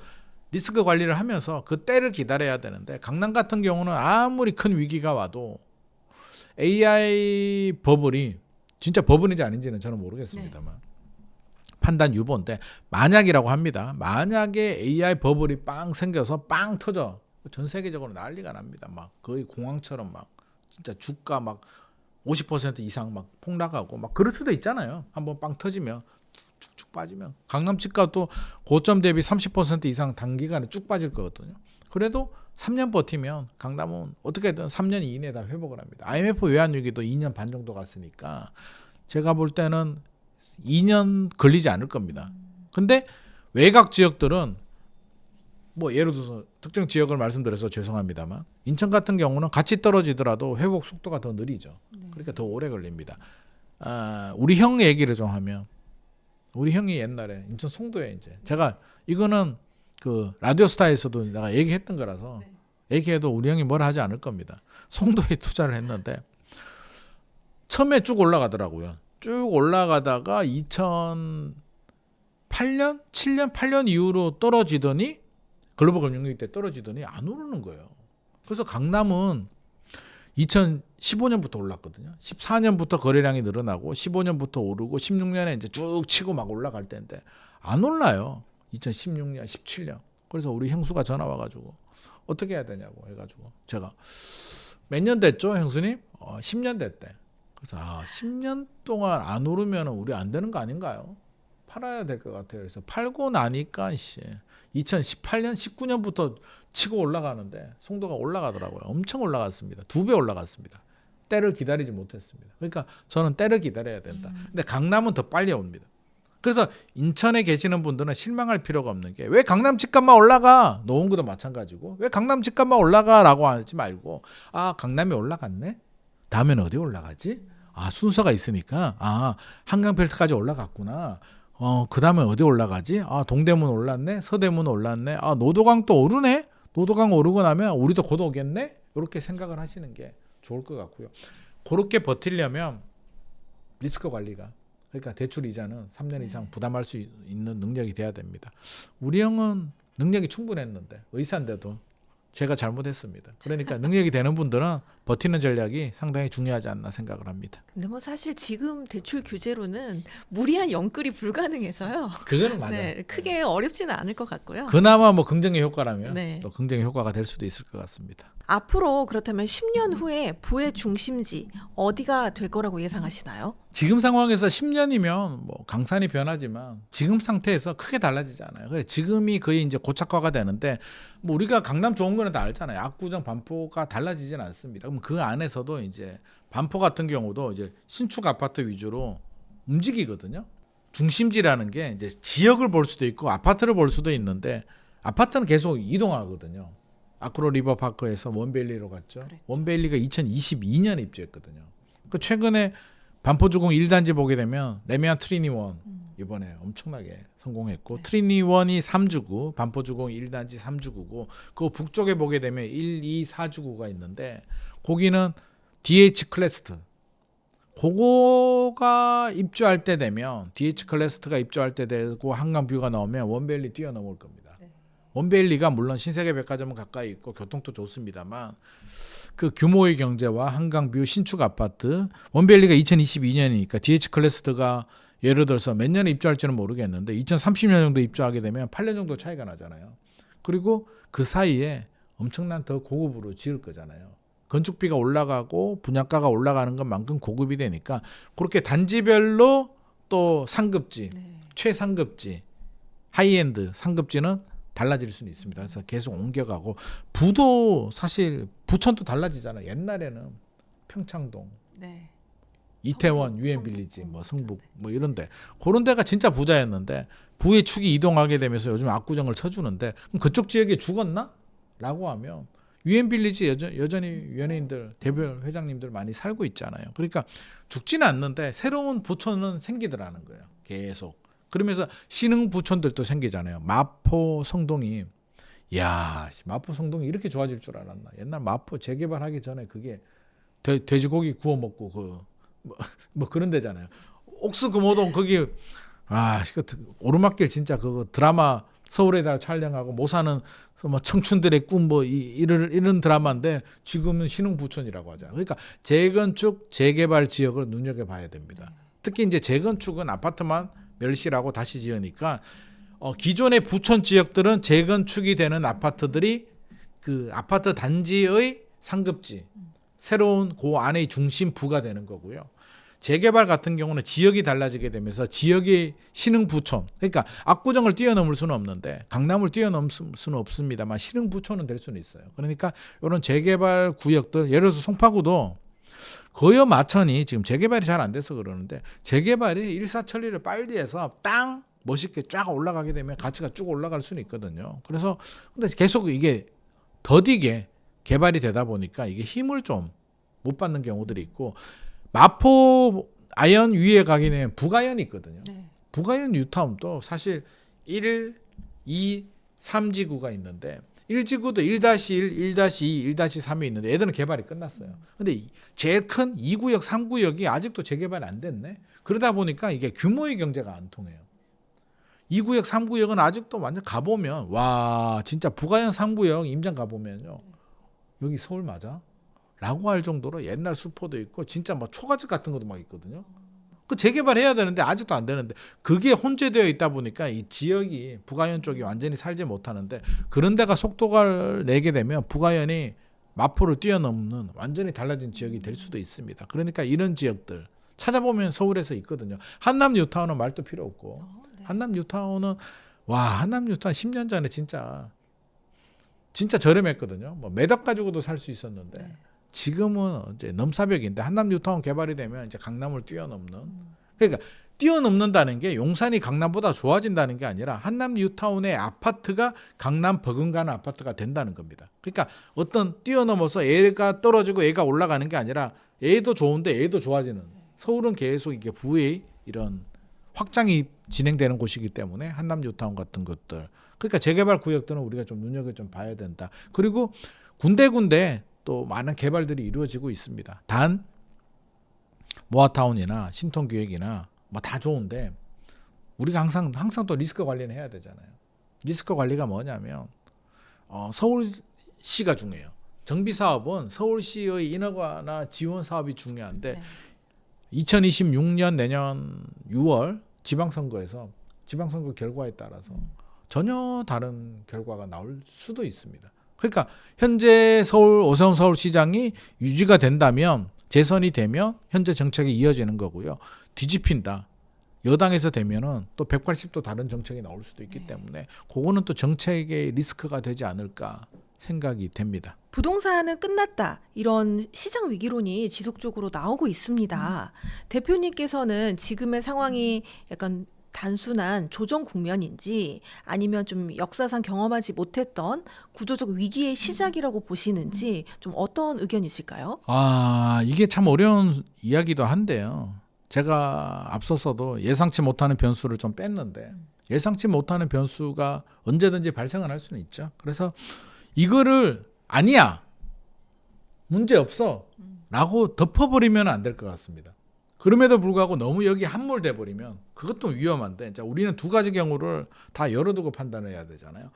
리스크 관리를 하면서 그 때를 기다려야 되는데 강남 같은 경우는 아무리 큰 위기가 와도 AI 버블이 진짜 버블인지 아닌지는 저는 모르겠습니다만 판단 유보인데 만약이라고 합니다. 만약에 AI 버블이 빵 생겨서 빵 터져 전 세계적으로 난리가 납니다. 막 거의 공황처럼 막 진짜 주가 막 50% 이상 막 폭락하고 막 그럴 수도 있잖아요. 한번 빵 터지면 쭉쭉 빠지면 강남 집값도 고점 대비 30% 이상 단기간에 쭉 빠질 거거든요. 그래도 3년 버티면 강남은 어떻게든 3년 이내에 다 회복을 합니다. IMF 외환위기도 2년 반 정도 갔으니까 제가 볼 때는 2년 걸리지 않을 겁니다. 근데 외곽 지역들은 뭐 예를 들어서 특정 지역을 말씀드려서 죄송합니다만 인천 같은 경우는 같이 떨어지더라도 회복 속도가 더 느리죠. 그러니까 더 오래 걸립니다. 우리 형 얘기를 좀 하면 우리 형이 옛날에 인천 송도에 이제 제가 이거는 그 라디오스타에서도 내가 얘기했던 거라서 얘기해도 우리 형이 뭘 하지 않을 겁니다. 송도에 투자를 했는데 처음에 쭉 올라가더라고요. 쭉 올라가다가 2008년, 7년, 8년 이후로 떨어지더니 글로벌 금융위기 때 떨어지더니 안 오르는 거예요. 그래서 강남은 2015년부터 올랐거든요. 14년부터 거래량이 늘어나고 15년부터 오르고 16년에 이제 쭉 치고 막 올라갈 때인데 안 올라요. 2016년, 17년. 그래서 우리 형수가 전화 와가지고 어떻게 해야 되냐고 해가지고 제가 몇 년 됐죠, 형수님? 10년 됐대. 그래서 10년 동안 안 오르면 우리 안 되는 거 아닌가요? 팔아야 될 것 같아요. 그래서 팔고 나니까 2018년, 19년부터 치고 올라가는데 송도가 올라가더라고요. 엄청 올라갔습니다. 2배 올라갔습니다. 때를 기다리지 못했습니다. 그러니까 저는 때를 기다려야 된다. 근데 강남은 더 빨리 옵니다. 그래서 인천에 계시는 분들은 실망할 필요가 없는 게 왜 강남 집값만 올라가? 노원구도 마찬가지고 왜 강남 집값만 올라가라고 하지 말고 강남이 올라갔네? 다음에는 어디 올라가지? 순서가 있으니까 한강벨트까지 올라갔구나. 그다음에 어디 올라가지? 동대문 올랐네, 서대문 올랐네, 노도강 또 오르네. 노도강 오르고 나면 우리도 곧 오겠네. 이렇게 생각을 하시는 게 좋을 것 같고요. 그렇게 버티려면 리스크 관리가, 그러니까 대출 이자는 3년 이상 부담할 수 있는 능력이 돼야 됩니다. 우리 형은 능력이 충분했는데 의사인데도 제가 잘못했습니다. 그러니까 능력이 되는 분들은 버티는 전략이 상당히 중요하지 않나 생각을 합니다. 근데 뭐 사실 지금 대출 규제로는 무리한 연끌이 불가능해서요. 그거는 맞아요. 네, 크게 어렵지는 않을 것 같고요. 그나마 뭐 긍정의 효과라면 네. 또 긍정의 효과가 될 수도 있을 것 같습니다. 앞으로 그렇다면 10년 후에 부의 중심지 어디가 될 거라고 예상하시나요? 지금 상황에서 10년이면 뭐 강산이 변하지만 지금 상태에서 크게 달라지지 않아요. 그래서 지금이 거의 이제 고착화가 되는데 뭐 우리가 강남 좋은 거는 다 알잖아요. 압구정, 반포가 달라지진 않습니다. 그럼 그 안에서도 이제 반포 같은 경우도 이제 신축 아파트 위주로 움직이거든요. 중심지라는 게 이제 지역을 볼 수도 있고 아파트를 볼 수도 있는데 아파트는 계속 이동하거든요. 아크로 리버파크에서 원베일리로 갔죠. 그랬죠. 원베일리가 2022년에 입주했거든요. 그 최근에 반포주공 1단지 보게 되면 레미안 트리니원 이번에 엄청나게 성공했고 네. 트리니원이 3주구, 반포주공 1단지 3주구고 그 북쪽에 보게 되면 1, 2, 4주구가 있는데 거기는 DH 클래스트 그거가 입주할 때 되면 DH 클래스트가 입주할 때 되고 한강뷰가 나오면 원베일리 뛰어넘을 겁니다. 원베일리가 물론 신세계 백화점은 가까이 있고 교통도 좋습니다만 그 규모의 경제와 한강뷰 신축 아파트 원베일리가 2022년이니까 DH 클래스트가 예를 들어서 몇 년에 입주할지는 모르겠는데 2030년 정도 입주하게 되면 8년 정도 차이가 나잖아요. 그리고 그 사이에 엄청난 더 고급으로 지을 거잖아요. 건축비가 올라가고 분양가가 올라가는 것만큼 고급이 되니까 그렇게 단지별로 또 상급지, 최상급지, 하이엔드 상급지는 달라질 수는 있습니다. 그래서 계속 옮겨가고 부도 사실 부천도 달라지잖아요. 옛날에는 평창동, 네. 이태원, 성북, 유엔빌리지, 성북. 뭐 성북, 뭐 이런데 그런 데가 진짜 부자였는데 부의 축이 이동하게 되면서 요즘 압구정을 쳐주는데 그럼 그쪽 지역에 죽었나? 라고 하면 유엔빌리지 여전히 연예인들, 대별 회장님들 많이 살고 있잖아요. 그러니까 죽지는 않는데 새로운 부천은 생기더라는 거예요. 계속. 그러면서 신흥 부촌들도 생기잖아요. 마포, 성동이 마포, 성동이 이렇게 좋아질 줄 알았나. 옛날 마포 재개발하기 전에 그게 돼지고기 구워 먹고 뭐 그런 데잖아요. 옥수 금호동 거기 오르막길 진짜 그거 드라마 서울에다 촬영하고 못 사는 뭐 청춘들의 꿈 뭐 이런 드라마인데 지금은 신흥 부촌이라고 하죠. 그러니까 재건축, 재개발 지역을 눈여겨봐야 됩니다. 특히 이제 재건축은 아파트만 멸실하고 다시 지으니까 기존의 부촌 지역들은 재건축이 되는 아파트들이 그 아파트 단지의 상급지, 새로운 그 안의 중심부가 되는 거고요. 재개발 같은 경우는 지역이 달라지게 되면서 지역의 신흥 부촌, 그러니까 압구정을 뛰어넘을 수는 없는데 강남을 뛰어넘을 수는 없습니다만 신흥 부촌은 될 수는 있어요. 그러니까 이런 재개발 구역들, 예를 들어서 송파구도 거여 마천이 지금 재개발이 잘 안 돼서 그러는데 재개발이 일사천리를 빨리 해서 땅 멋있게 쫙 올라가게 되면 가치가 쭉 올라갈 수는 있거든요. 그래서 근데 계속 이게 더디게 개발이 되다 보니까 이게 힘을 좀 못 받는 경우들이 있고 마포 아현 위에 가게 되면 북아현이 있거든요. 네. 북아현 뉴타운도 사실 1, 2, 3지구가 있는데 1지구도 1-1, 1-2, 1-3이 있는데 얘들은 개발이 끝났어요. 근데 제일 큰 2구역, 3구역이 아직도 재개발이 안 됐네. 그러다 보니까 이게 규모의 경제가 안 통해요. 2구역, 3구역은 아직도 완전 가보면 와 진짜 북아현 3구역 임장 가보면요. 여기 서울 맞아? 라고 할 정도로 옛날 수포도 있고 진짜 뭐 초가집 같은 것도 막 있거든요. 그 재개발해야 되는데 아직도 안 되는데 그게 혼재되어 있다 보니까 이 지역이 북아현 쪽이 완전히 살지 못하는데 그런 데가 속도를 내게 되면 북아현이 마포를 뛰어넘는 완전히 달라진 지역이 될 수도 있습니다. 그러니까 이런 지역들 찾아보면 서울에서 있거든요. 한남 뉴타운은 말도 필요 없고 한남 뉴타운은 한남 뉴타운 10년 전에 진짜 저렴했거든요. 뭐 매덕 가지고도 살 수 있었는데 지금은 이제 넘사벽인데 한남 뉴타운 개발이 되면 이제 강남을 뛰어넘는 그러니까 뛰어넘는다는 게 용산이 강남보다 좋아진다는 게 아니라 한남 뉴타운의 아파트가 강남 버금가는 아파트가 된다는 겁니다. 그러니까 어떤 뛰어넘어서 얘가 떨어지고 얘가 올라가는 게 아니라 얘도 좋은데 얘도 좋아지는 서울은 계속 이게 부의 이런 확장이 진행되는 곳이기 때문에 한남 뉴타운 같은 것들. 그러니까 재개발 구역들은 우리가 좀 눈여겨 좀 봐야 된다. 그리고 군데군데 또 많은 개발들이 이루어지고 있습니다. 단 모아타운이나 신통기획이나 뭐 다 좋은데 우리가 항상 또 리스크 관리는 해야 되잖아요. 리스크 관리가 뭐냐면 서울시가 중요해요. 정비 사업은 서울시의 인허가나 지원 사업이 중요한데 네. 2026년 내년 6월 지방선거에서 지방선거 결과에 따라서 전혀 다른 결과가 나올 수도 있습니다. 그러니까 현재 오세훈 서울시장이 유지가 된다면 재선이 되면 현재 정책이 이어지는 거고요. 뒤집힌다. 여당에서 되면은 또 180도 다른 정책이 나올 수도 있기 때문에 그거는 또 정책의 리스크가 되지 않을까 생각이 됩니다. 부동산은 끝났다. 이런 시장 위기론이 지속적으로 나오고 있습니다. 대표님께서는 지금의 상황이 약간 단순한 조정 국면인지 아니면 좀 역사상 경험하지 못했던 구조적 위기의 시작이라고 보시는지 좀 어떤 의견이실까요? 이게 참 어려운 이야기도 한데요. 제가 앞서서도 예상치 못하는 변수를 좀 뺐는데 예상치 못하는 변수가 언제든지 발생을 할 수는 있죠. 그래서 이거를 아니야, 문제 없어 라고 덮어버리면 안 될 것 같습니다. 그럼에도 불구하고 너무 여기 함몰돼 버리면 그것도 위험한데, 자, 우리는 두 가지 경우를 다 열어두고 판단을 해야 되잖아요.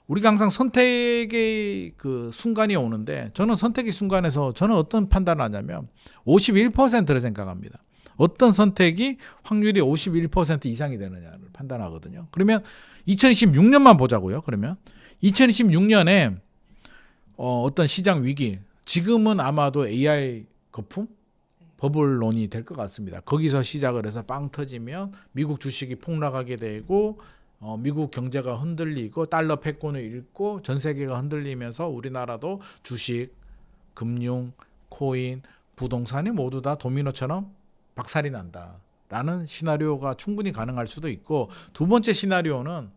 우리가 항상 선택의 그 순간이 오는데 저는 선택의 순간에서 저는 어떤 판단을 하냐면 51%를 생각합니다. 어떤 선택이 확률이 51% 이상이 되느냐를 판단하거든요. 그러면 2026년만 보자고요. 그러면 2026년에 어떤 시장 위기, 지금은 아마도 AI 거품? 버블론이 될 것 같습니다. 거기서 시작을 해서 빵 터지면 미국 주식이 폭락하게 되고 미국 경제가 흔들리고 달러 패권을 잃고 전 세계가 흔들리면서 우리나라도 주식, 금융, 코인, 부동산이 모두 다 도미노처럼 박살이 난다라는 시나리오가 충분히 가능할 수도 있고, 두 번째 시나리오는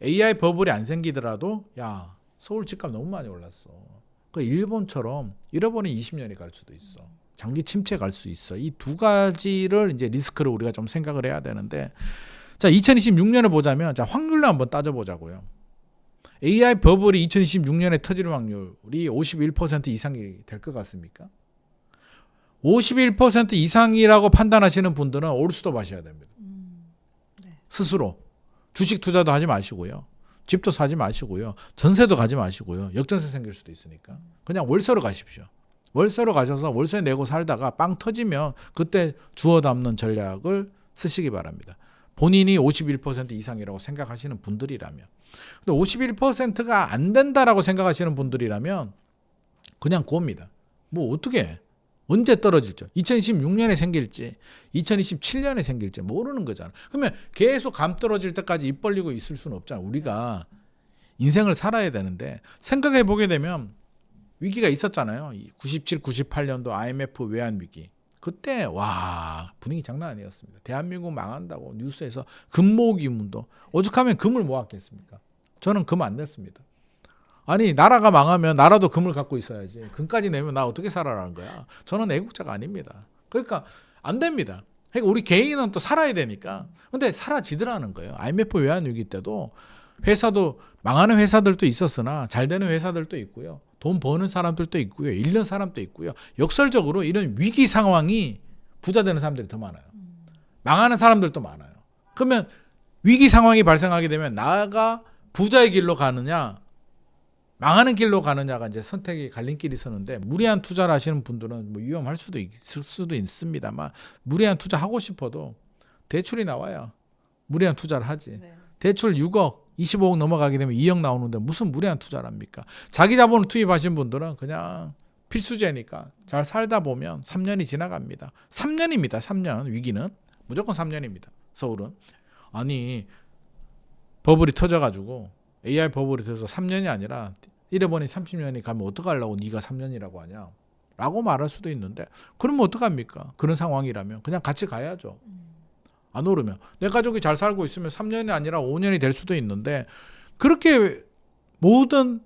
AI 버블이 안 생기더라도 야, 서울 집값 너무 많이 올랐어. 그 일본처럼 잃어버린 20년이 갈 수도 있어. 장기 침체 갈 수 있어. 이 두 가지를 이제 리스크를 우리가 좀 생각을 해야 되는데, 자, 2026년을 보자면 자, 확률로 한번 따져보자고요. AI 버블이 2026년에 터질 확률이 51% 이상이 될 것 같습니까? 51% 이상이라고 판단하시는 분들은 올스톱 하셔야 됩니다. 스스로 주식 투자도 하지 마시고요. 집도 사지 마시고요. 전세도 가지 마시고요. 역전세 생길 수도 있으니까 그냥 월세로 가십시오. 월세로 가셔서 월세 내고 살다가 빵 터지면 그때 주워 담는 전략을 쓰시기 바랍니다. 본인이 51% 이상이라고 생각하시는 분들이라면. 근데 51%가 안 된다라고 생각하시는 분들이라면 그냥 고입니다. 뭐 어떻게 해? 언제 떨어질지, 2026년에 생길지 2027년에 생길지 모르는 거잖아. 그러면 계속 감 떨어질 때까지 입 벌리고 있을 수는 없잖아. 우리가 인생을 살아야 되는데, 생각해 보게 되면 위기가 있었잖아요. 97, 98년도 IMF 외환 위기. 그때 와, 분위기 장난 아니었습니다. 대한민국 망한다고 뉴스에서 금 모으기 운동. 오죽하면 금을 모았겠습니까? 저는 금 안 냈습니다. 아니, 나라가 망하면 나라도 금을 갖고 있어야지. 금까지 내면 나 어떻게 살아라는 거야. 저는 애국자가 아닙니다. 그러니까 안 됩니다. 그러니까 우리 개인은 또 살아야 되니까. 근데 사라지더라는 거예요. IMF 외환 위기 때도 회사도 망하는 회사들도 있었으나 잘 되는 회사들도 있고요. 돈 버는 사람들도 있고요. 잃는 사람도 있고요. 역설적으로 이런 위기 상황이 부자 되는 사람들이 더 많아요. 망하는 사람들도 많아요. 그러면 위기 상황이 발생하게 되면 나가 부자의 길로 가느냐 망하는 길로 가느냐가 이제 선택의 갈림길이 서는데, 무리한 투자를 하시는 분들은 뭐 위험할 수도 있을 수도 있습니다만, 무리한 투자 하고 싶어도 대출이 나와야 무리한 투자를 하지. 네. 대출 6억, 25억 넘어가게 되면 2억 나오는데 무슨 무리한 투자를 합니까? 자기 자본을 투입하신 분들은 그냥 필수제니까 잘 살다 보면 3년이 지나갑니다. 3년입니다. 3년. 위기는 무조건 3년입니다. 서울은. 아니, 버블이 터져가지고 AI 버블이 터져서 3년이 아니라 잃어버린 30년이 가면 어떡하려고 네가 3년이라고 하냐 라고 말할 수도 있는데, 그러면 어떡합니까? 그런 상황이라면 그냥 같이 가야죠. 안 오르면 내 가족이 잘 살고 있으면 3년이 아니라 5년이 될 수도 있는데, 그렇게 모든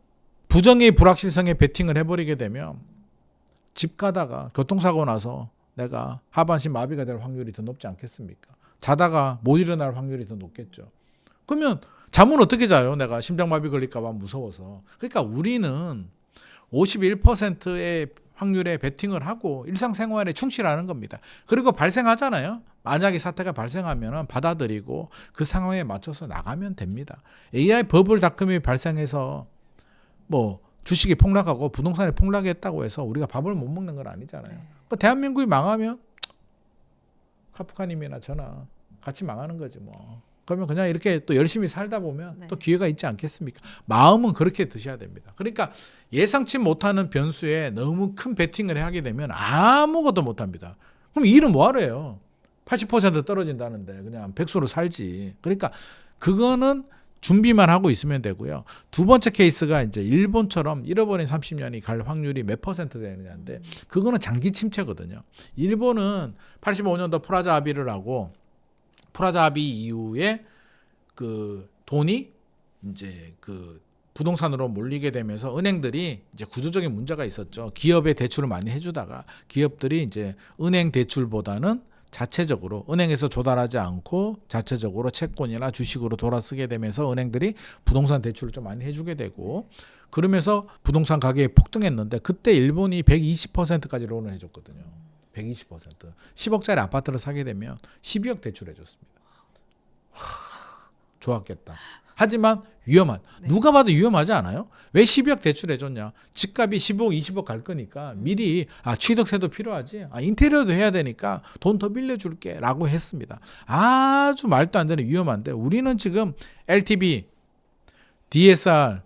부정의 불확실성에 베팅을 해버리게 되면 집 가다가 교통사고 나서 내가 하반신 마비가 될 확률이 더 높지 않겠습니까? 자다가 못 일어날 확률이 더 높겠죠. 그러면 잠은 어떻게 자요? 내가 심장마비 걸릴까 봐 무서워서. 그러니까 우리는 51%의 확률에 베팅을 하고 일상생활에 충실하는 겁니다. 그리고 발생하잖아요. 만약에 사태가 발생하면 받아들이고 그 상황에 맞춰서 나가면 됩니다. AI 버블닷컴이 발생해서 뭐 주식이 폭락하고 부동산이 폭락했다고 해서 우리가 밥을 못 먹는 건 아니잖아요. 그러니까 대한민국이 망하면 카프카님이나 저나 같이 망하는 거지 뭐. 그러면 그냥 이렇게 또 열심히 살다 보면 또 기회가 있지 않겠습니까? 마음은 그렇게 드셔야 됩니다. 그러니까 예상치 못하는 변수에 너무 큰 베팅을 하게 되면 아무것도 못합니다. 그럼 일은 뭐하러 해요? 80% 떨어진다는데 그냥 백수로 살지. 그러니까 그거는 준비만 하고 있으면 되고요. 두 번째 케이스가 이제 일본처럼 잃어버린 30년이 갈 확률이 몇 퍼센트 되느냐인데 그거는 장기 침체거든요. 일본은 85년도 프라자 합의를 하고 프라자 합의 이후에 그 돈이 이제 그 부동산으로 몰리게 되면서 은행들이 이제 구조적인 문제가 있었죠. 기업에 대출을 많이 해주다가 기업들이 이제 은행 대출보다는 자체적으로 은행에서 조달하지 않고 자체적으로 채권이나 주식으로 돌아쓰게 되면서 은행들이 부동산 대출을 좀 많이 해주게 되고 그러면서 부동산 가격이 폭등했는데 그때 일본이 120%까지 론을 해줬거든요. 120%. 10억짜리 아파트를 사게 되면 12억 대출해줬습니다. 좋았겠다. 하지만 위험한. 누가 봐도 위험하지 않아요? 왜 12억 대출해줬냐? 집값이 15억, 20억 갈 거니까 미리 취득세도 필요하지. 인테리어도 해야 되니까 돈 더 빌려줄게 라고 했습니다. 아주 말도 안 되는 위험한데 우리는 지금 LTV, DSR,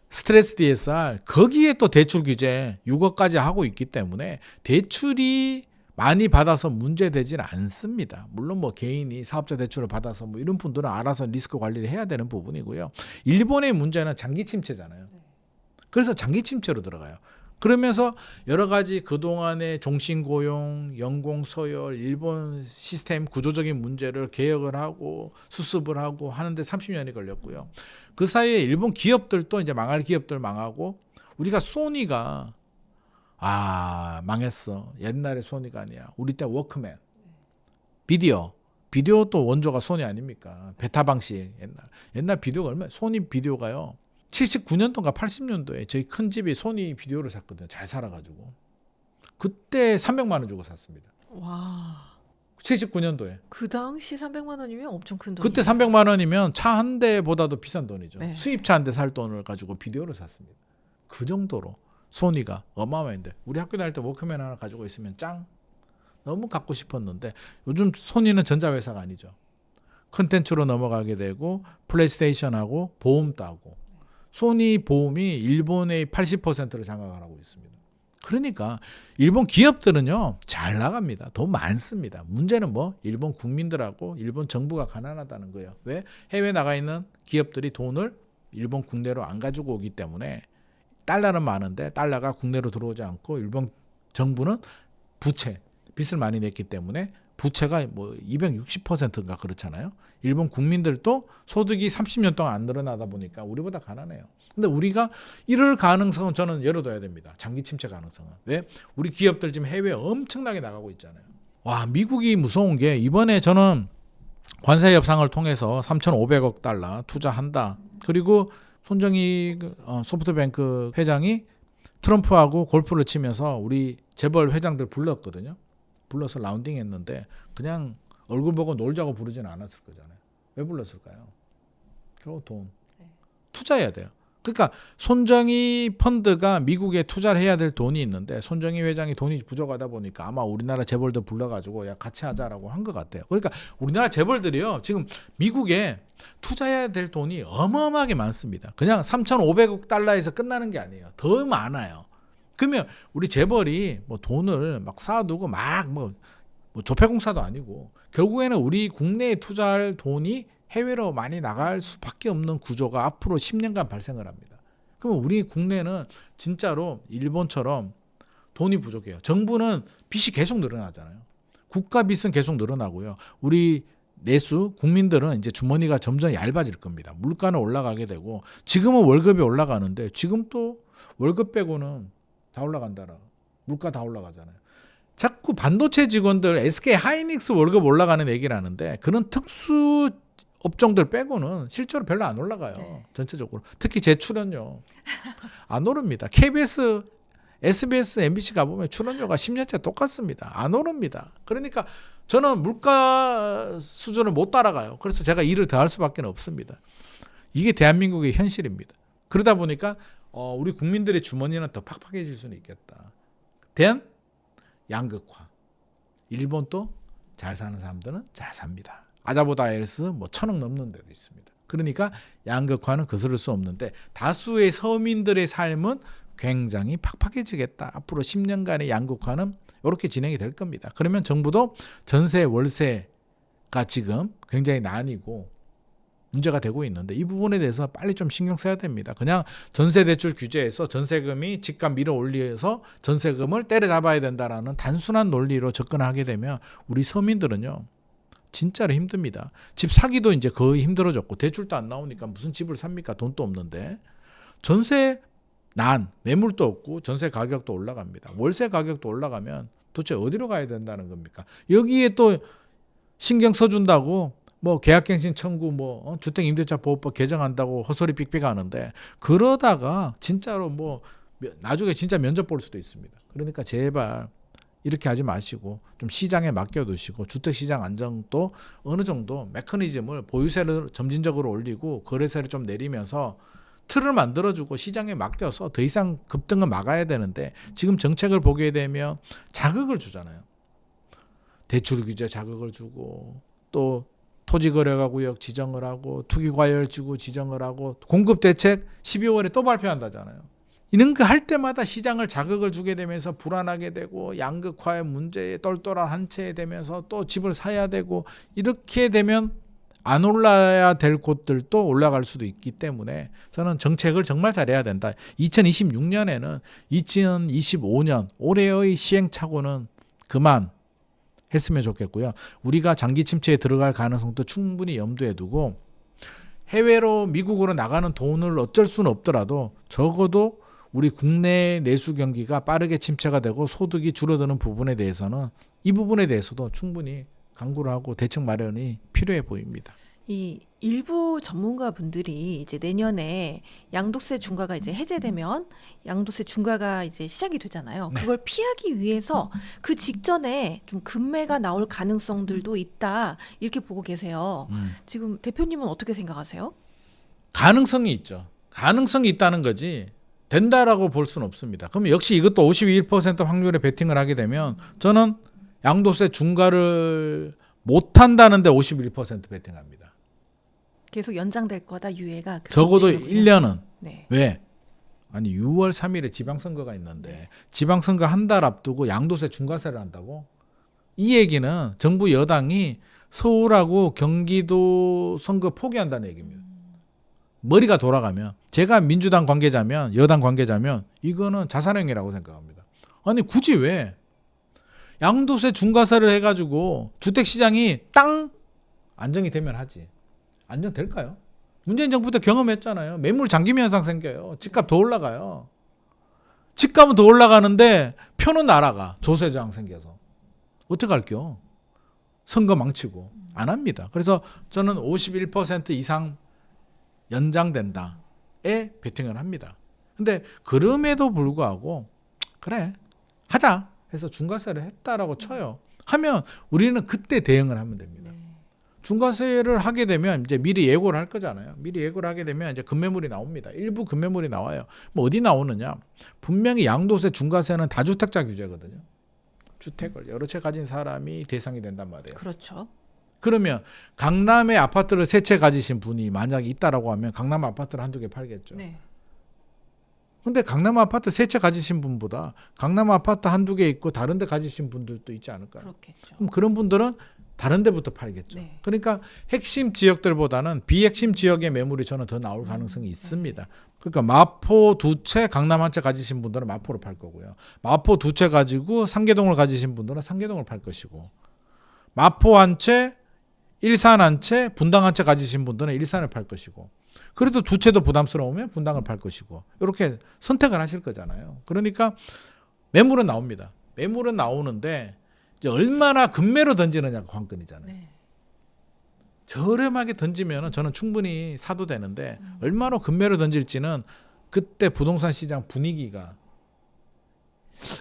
스트레스 DSR 거기에 또 대출 규제 6억까지 하고 있기 때문에 대출이 많이 받아서 문제되지는 않습니다. 물론 뭐 개인이 사업자 대출을 받아서 뭐 이런 분들은 알아서 리스크 관리를 해야 되는 부분이고요. 일본의 문제는 장기 침체잖아요. 그래서 장기 침체로 들어가요. 그러면서 여러 가지 그동안의 종신고용, 연공서열, 일본 시스템 구조적인 문제를 개혁을 하고 수습을 하고 하는데 30년이 걸렸고요. 그 사이에 일본 기업들도 이제 망할 기업들 망하고 우리가 소니가 망했어. 옛날에 소니가 아니야. 우리 때 워크맨. 비디오도 원조가 소니 아닙니까? 베타 방식 옛날 비디오가 얼마? 소니 비디오가요. 79년도인가 80년도에 저희 큰 집이 소니 비디오를 샀거든요. 잘 살아가지고. 그때 300만 원 주고 샀습니다. 와. 79년도에. 그 당시 300만 원이면 엄청 큰 돈이에요. 그때 300만 원이면 차 한 대보다도 비싼 돈이죠. 네. 수입차 한 대 살 돈을 가지고 비디오를 샀습니다. 그 정도로 소니가 어마어마한데 우리 학교 다닐 때 워크맨 하나 가지고 있으면 짱. 너무 갖고 싶었는데 요즘 소니는 전자회사가 아니죠. 컨텐츠로 넘어가게 되고 플레이스테이션하고 보험도 하고 소니 보험이 일본의 80%를 장악을 하고 있습니다. 그러니까 일본 기업들은요 잘 나갑니다. 돈 많습니다. 문제는 뭐 일본 국민들하고 일본 정부가 가난하다는 거예요. 왜? 해외 나가 있는 기업들이 돈을 일본 국내로 안 가지고 오기 때문에 달러는 많은데 달러가 국내로 들어오지 않고 일본 정부는 빚을 많이 냈기 때문에 부채가 뭐 260%인가 그렇잖아요. 일본 국민들도 소득이 30년 동안 안 늘어나다 보니까 우리보다 가난해요. 근데 우리가 이럴 가능성은 저는 열어둬야 됩니다. 장기 침체 가능성은. 왜? 우리 기업들 지금 해외에 엄청나게 나가고 있잖아요. 와, 미국이 무서운 게 이번에 저는 관세 협상을 통해서 3,500억 달러 투자한다. 그리고 손정희 소프트뱅크 회장이 트럼프하고 골프를 치면서 우리 재벌 회장들 불렀거든요. 불러서 라운딩 했는데 그냥 얼굴 보고 놀자고 부르지는 않았을 거잖아요. 왜 불렀을까요? 결국 돈. 투자해야 돼요. 그러니까 손정희 펀드가 미국에 투자를 해야 될 돈이 있는데 손정희 회장이 돈이 부족하다 보니까 아마 우리나라 재벌들 불러가지고 야 같이 하자라고 한 것 같아요. 그러니까 우리나라 재벌들이요 지금 미국에 투자해야 될 돈이 어마어마하게 많습니다. 그냥 3,500억 달러에서 끝나는 게 아니에요. 더 많아요. 그러면 우리 재벌이 뭐 돈을 막 쌓아두고 막 뭐 조폐공사도 아니고 결국에는 우리 국내에 투자할 돈이 해외로 많이 나갈 수밖에 없는 구조가 앞으로 10년간 발생을 합니다. 그러면 우리 국내는 진짜로 일본처럼 돈이 부족해요. 정부는 빚이 계속 늘어나잖아요. 국가 빚은 계속 늘어나고요. 우리 내수 국민들은 이제 주머니가 점점 얇아질 겁니다. 물가는 올라가게 되고 지금은 월급이 올라가는데 지금 또 월급 빼고는 다 올라간다라. 물가 다 올라가잖아요. 자꾸 반도체 직원들 SK 하이닉스 월급 올라가는 얘기를 하는데 그런 특수 업종들 빼고는 실제로 별로 안 올라가요. 네. 전체적으로. 특히 제 출연료 안 오릅니다. KBS, SBS, MBC 가보면 출연료가 10년째 똑같습니다. 안 오릅니다. 그러니까 저는 물가 수준을 못 따라가요. 그래서 제가 일을 더 할 수밖에 없습니다. 이게 대한민국의 현실입니다. 그러다 보니까 우리 국민들의 주머니는 더 팍팍해질 수는 있겠다. 대한 양극화. 일본도 잘 사는 사람들은 잘 삽니다. 아자보다에르스 뭐 1,000억 넘는 데도 있습니다. 그러니까 양극화는 거스를 수 없는데 다수의 서민들의 삶은 굉장히 팍팍해지겠다. 앞으로 10년간의 양극화는 이렇게 진행이 될 겁니다. 그러면 정부도 전세, 월세가 지금 굉장히 나뉘고 문제가 되고 있는데 이 부분에 대해서 빨리 좀 신경 써야 됩니다. 그냥 전세대출 규제에서 전세금이 집값 밀어 올려서 전세금을 때려잡아야 된다라는 단순한 논리로 접근하게 되면 우리 서민들은요. 진짜로 힘듭니다. 집 사기도 이제 거의 힘들어졌고 대출도 안 나오니까 무슨 집을 삽니까? 돈도 없는데. 전세 매물도 없고 전세 가격도 올라갑니다. 월세 가격도 올라가면 도대체 어디로 가야 된다는 겁니까? 여기에 또 신경 써준다고 뭐 계약갱신 청구 주택임대차 보호법 개정한다고 헛소리 삑삑 하는데 그러다가 진짜로 뭐 나중에 진짜 면접 볼 수도 있습니다. 그러니까 제발 이렇게 하지 마시고 좀 시장에 맡겨두시고 주택시장 안정도 어느 정도 메커니즘을 보유세를 점진적으로 올리고 거래세를 좀 내리면서 틀을 만들어주고 시장에 맡겨서 더 이상 급등은 막아야 되는데 지금 정책을 보게 되면 자극을 주잖아요. 대출 규제 자극을 주고 또 토지거래가구역 지정을 하고 투기과열지구 지정을 하고 공급대책 12월에 또 발표한다잖아요. 이런 거 할 때마다 시장을 자극을 주게 되면서 불안하게 되고 양극화의 문제에 똘똘한 한 채 되면서 또 집을 사야 되고 이렇게 되면 안 올라야 될 곳들도 올라갈 수도 있기 때문에 저는 정책을 정말 잘해야 된다. 2026년에는 2025년 올해의 시행착오는 그만 했으면 좋겠고요. 우리가 장기 침체에 들어갈 가능성도 충분히 염두에 두고 해외로 미국으로 나가는 돈을 어쩔 수는 없더라도 적어도 우리 국내 내수 경기가 빠르게 침체가 되고 소득이 줄어드는 부분에 대해서는 이 부분에 대해서도 충분히 강구를 하고 대책 마련이 필요해 보입니다. 이 일부 전문가분들이 이제 내년에 양도세 중과가 이제 해제되면 양도세 중과가 이제 시작이 되잖아요. 네. 그걸 피하기 위해서 그 직전에 좀 금매가 나올 가능성들도 있다. 이렇게 보고 계세요. 지금 대표님은 어떻게 생각하세요? 가능성이 있죠. 가능성이 있다는 거지 된다라고 볼 수는 없습니다. 그럼 역시 이것도 51% 확률에 베팅을 하게 되면 저는 양도세 중과를 못한다는데 51% 베팅합니다. 계속 연장될 거다 유예가. 적어도 보시는군요. 1년은. 네. 왜? 아니 6월 3일에 지방선거가 있는데 지방선거 한 달 앞두고 양도세 중과세를 한다고? 이 얘기는 정부 여당이 서울하고 경기도 선거 포기한다는 얘기입니다. 머리가 돌아가면 제가 민주당 관계자면 여당 관계자면 이거는 자살행위라고 생각합니다. 아니 굳이 왜 양도세 중과세를 해가지고 주택시장이 땅 안정이 되면 하지. 안정될까요? 문재인 정부 때 경험했잖아요. 매물 잠김 현상 생겨요. 집값 더 올라가요. 집값은 더 올라가는데 표는 날아가. 조세저항 생겨서. 어떻게 할게요? 선거 망치고. 안 합니다. 그래서 저는 51% 이상 연장된다에 베팅을 합니다. 근데 그럼에도 불구하고 그래 하자 해서 중과세를 했다라고 쳐요. 하면 우리는 그때 대응을 하면 됩니다. 중과세를 하게 되면 이제 미리 예고를 할 거잖아요. 미리 예고를 하게 되면 이제 급매물이 나옵니다. 일부 급매물이 나와요. 뭐 어디 나오느냐? 분명히 양도세 중과세는 다주택자 규제거든요. 주택을 여러 채 가진 사람이 대상이 된단 말이에요. 그렇죠. 그러면 강남에 아파트를 3채 가지신 분이 만약에 있다라고 하면 강남 아파트를 한두 개 팔겠죠. 네. 근데 강남 아파트 3채 가지신 분보다 강남 아파트 한두 개 있고 다른 데 가지신 분들도 있지 않을까요? 그렇겠죠. 그럼 그런 분들은 다른 데부터 팔겠죠. 네. 그러니까 핵심 지역들보다는 비핵심 지역의 매물이 저는 더 나올 가능성이 있습니다. 그러니까 마포 2채, 강남 1채 가지신 분들은 마포로 팔 거고요. 마포 2채 가지고 상계동을 가지신 분들은 상계동을 팔 것이고 마포 1채, 일산 1채, 분당 1채 가지신 분들은 일산을 팔 것이고 그래도 2채도 부담스러우면 분당을 팔 것이고 이렇게 선택을 하실 거잖아요. 그러니까 매물은 나옵니다. 매물은 나오는데 이제 얼마나 급매로 던지느냐가 관건이잖아요. 네. 저렴하게 던지면 저는 충분히 사도 되는데 얼마나 급매로 던질지는 그때 부동산 시장 분위기가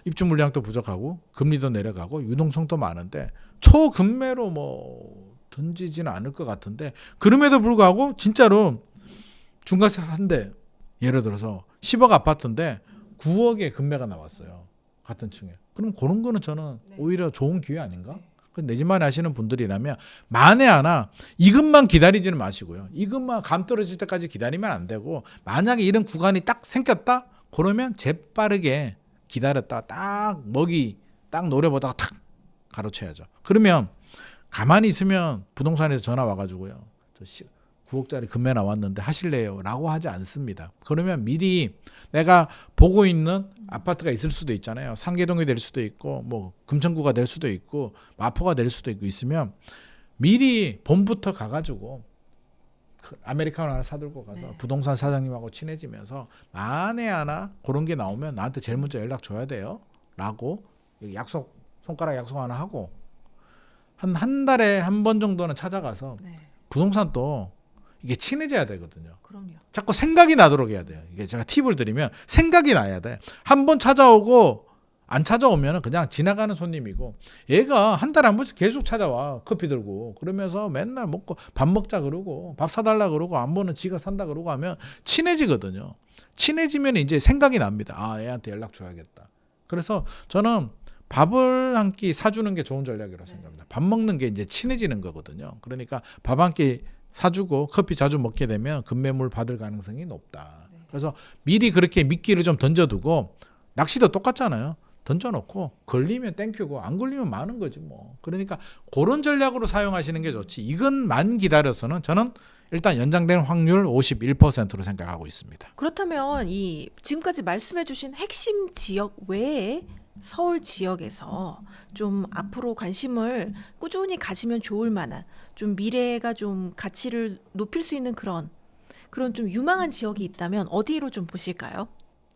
입주 물량도 부족하고 금리도 내려가고 유동성도 많은데 초급매로 뭐 던지지는 않을 것 같은데 그럼에도 불구하고 진짜로 중과세 한대 예를 들어서 10억 아파트인데 9억에 급매가 나왔어요. 같은 층에. 그럼 그런 거는 저는 오히려 좋은 기회 아닌가? 내 집만 하시는 분들이라면 만에 하나 이것만 기다리지는 마시고요. 이것만 감 떨어질 때까지 기다리면 안 되고 만약에 이런 구간이 딱 생겼다? 그러면 재빠르게 기다렸다 딱 먹이 딱 노려보다가 탁 가로채야죠. 그러면 가만히 있으면 부동산에서 전화 와가지고요. 저 9억짜리 금매 나왔는데 하실래요? 라고 하지 않습니다. 그러면 미리 내가 보고 있는 아파트가 있을 수도 있잖아요. 상계동이 될 수도 있고 뭐 금천구가 될 수도 있고 마포가 될 수도 있고 있으면 미리 봄부터 가가지고 아메리카노 하나 사들고 가서 네. 부동산 부동산 사장님하고 친해지면서 만에 하나 그런 게 나오면 나한테 제일 먼저 연락 줘야 돼요. 라고 약속 손가락 약속 하나 하고 한 달에 한 번 정도는 찾아가서 네. 부동산도 이게 친해져야 되거든요. 그럼요. 자꾸 생각이 나도록 해야 돼요. 이게 제가 팁을 드리면 생각이 나야 돼. 한 번 찾아오고 안 찾아오면 그냥 지나가는 손님이고 얘가 한 달에 한 번씩 계속 찾아와 커피 들고 그러면서 맨날 먹고 밥 먹자 그러고 밥 사달라 그러고 안 보는 지가 산다 그러고 하면 친해지거든요. 친해지면 이제 생각이 납니다. 아 얘한테 연락 줘야겠다. 그래서 저는 밥을 한 끼 사주는 게 좋은 전략이라고 생각합니다. 밥 먹는 게 이제 친해지는 거거든요. 그러니까 밥 한 끼 사주고 커피 자주 먹게 되면 급매물 받을 가능성이 높다. 그래서 미리 그렇게 미끼를 좀 던져두고 낚시도 똑같잖아요. 던져놓고 걸리면 땡큐고 안 걸리면 마는 거지 뭐. 그러니까 그런 전략으로 사용하시는 게 좋지. 이것만 기다려서는 저는 일단 연장되는 확률 51%로 생각하고 있습니다. 그렇다면 이 지금까지 말씀해주신 핵심 지역 외에 서울 지역에서 좀 앞으로 관심을 꾸준히 가지면 좋을 만한 좀 미래가 좀 가치를 높일 수 있는 그런 좀 유망한 지역이 있다면 어디로 좀 보실까요?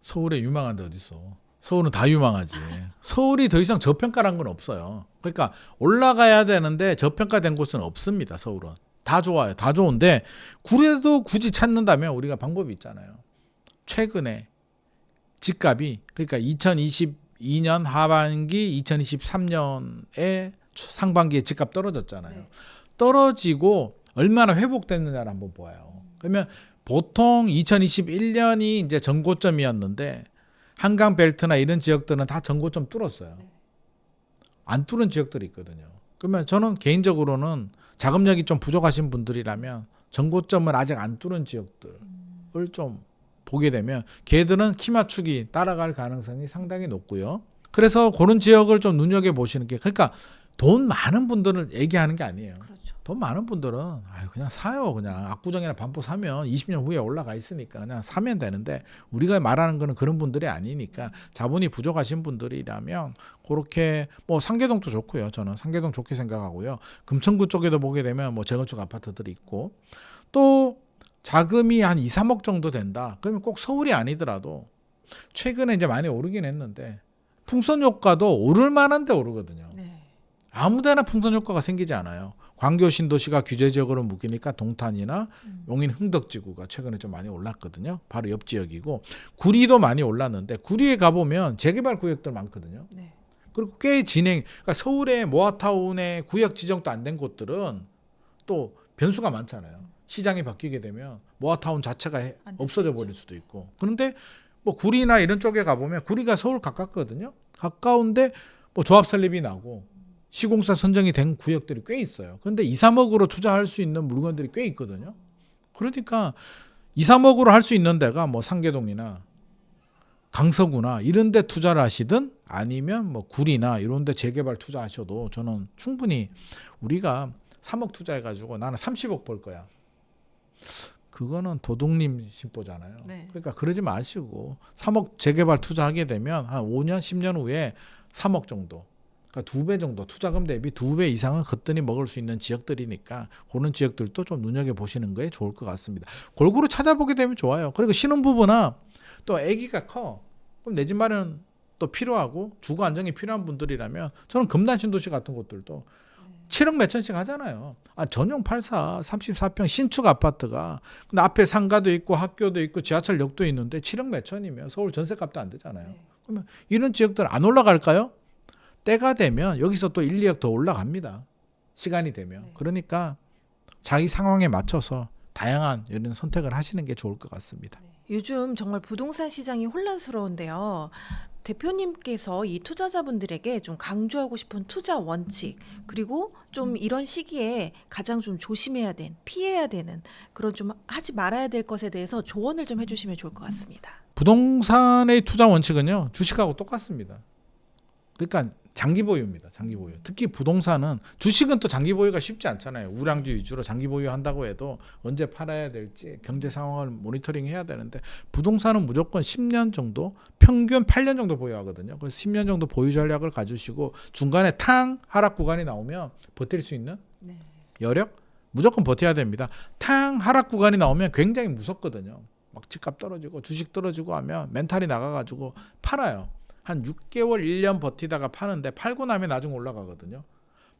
서울에 유망한 데 어디 있어? 서울은 다 유망하지. 서울이 더 이상 저평가란 건 없어요. 그러니까 올라가야 되는데 저평가된 곳은 없습니다. 서울은. 다 좋아요. 다 좋은데 그래도 굳이 찾는다면 우리가 방법이 있잖아요. 최근에 집값이 그러니까 2022년 하반기 2023년에 상반기에 집값 떨어졌잖아요. 네. 떨어지고 얼마나 회복됐느냐를 한번 보아요. 그러면 보통 2021년이 이제 전고점이었는데 한강 벨트나 이런 지역들은 다 전고점 뚫었어요. 안 뚫은 지역들이 있거든요. 그러면 저는 개인적으로는 자금력이 좀 부족하신 분들이라면 전고점을 아직 안 뚫은 지역들을 좀 보게 되면 걔들은 키 맞추기 따라갈 가능성이 상당히 높고요. 그래서 그런 지역을 좀 눈여겨 보시는 게 그러니까 돈 많은 분들을 얘기하는 게 아니에요. 그렇죠. 돈 많은 분들은 그냥 사요. 그냥 압구정이나 반포 사면 20년 후에 올라가 있으니까 그냥 사면 되는데 우리가 말하는 거는 그런 분들이 아니니까 자본이 부족하신 분들이라면 그렇게 뭐 상계동도 좋고요. 저는 상계동 좋게 생각하고요. 금천구 쪽에도 보게 되면 뭐 재건축 아파트들이 있고 또 자금이 한 2, 3억 정도 된다. 그러면 꼭 서울이 아니더라도 최근에 이제 많이 오르긴 했는데 풍선 효과도 오를 만한 데 오르거든요. 네. 아무데나 풍선 효과가 생기지 않아요. 광교 신도시가 규제 지역으로 묶이니까 동탄이나 용인 흥덕지구가 최근에 좀 많이 올랐거든요. 바로 옆 지역이고 구리도 많이 올랐는데 구리에 가보면 재개발 구역들 많거든요. 네. 그리고 꽤 그러니까 서울의 모아타운의 구역 지정도 안 된 곳들은 또 변수가 많잖아요. 시장이 바뀌게 되면 모아타운 자체가 안 될 없어져 수 버릴 수도 있고. 그런데 뭐 구리나 이런 쪽에 가보면 구리가 서울 가깝거든요. 가까운데 뭐 조합 설립이 나고 시공사 선정이 된 구역들이 꽤 있어요. 그런데 2, 3억으로 투자할 수 있는 물건들이 꽤 있거든요. 그러니까 2, 3억으로 할 수 있는 데가 뭐 상계동이나 강서구나 이런 데 투자를 하시든 아니면 뭐 구리나 이런 데 재개발 투자하셔도 저는 충분히 우리가 3억 투자해가지고 나는 30억 벌 거야. 그거는 도둑님 심보잖아요. 네. 그러니까 그러지 마시고 3억 재개발 투자하게 되면 한 5년, 10년 후에 3억 정도. 그러니까 2배 정도 투자금 대비 2배 이상은 거뜬히 먹을 수 있는 지역들이니까 그런 지역들도 좀 눈여겨보시는 거에 좋을 것 같습니다. 골고루 찾아보게 되면 좋아요. 그리고 신혼부부나 또 아기가 커. 그럼 내 집 마련 또 필요하고 주거 안정이 필요한 분들이라면 저는 금단 신도시 같은 곳들도 7억 몇천씩 하잖아요. 전용 84, 34평 신축 아파트가 근데 앞에 상가도 있고 학교도 있고 지하철역도 있는데 7억 몇천이면 서울 전세값도 안 되잖아요. 그러면 이런 지역들 안 올라갈까요? 때가 되면 여기서 또 1, 2억 더 올라갑니다. 시간이 되면. 그러니까 자기 상황에 맞춰서 다양한 이런 선택을 하시는 게 좋을 것 같습니다. 요즘 정말 부동산 시장이 혼란스러운데요. 대표님께서 이 투자자분들에게 좀 강조하고 싶은 투자 원칙, 그리고 좀 이런 시기에 가장 좀 조심해야 된, 피해야 되는 그런 좀 하지 말아야 될 것에 대해서 조언을 좀 해주시면 좋을 것 같습니다. 부동산의 투자 원칙은요, 주식하고 똑같습니다. 그러니까 장기 보유입니다. 장기 보유. 특히 부동산은 주식은 또 장기 보유가 쉽지 않잖아요. 우량주 위주로 장기 보유한다고 해도 언제 팔아야 될지 경제 상황을 모니터링해야 되는데 부동산은 무조건 10년 정도, 평균 8년 정도 보유하거든요. 그래서 10년 정도 보유 전략을 가지시고 중간에 탕 하락 구간이 나오면 버틸 수 있는 여력 무조건 버텨야 됩니다. 탕 하락 구간이 나오면 굉장히 무섭거든요. 막 집값 떨어지고 주식 떨어지고 하면 멘탈이 나가가지고 팔아요. 한 6개월, 1년 버티다가 파는데 팔고 나면 나중에 올라가거든요.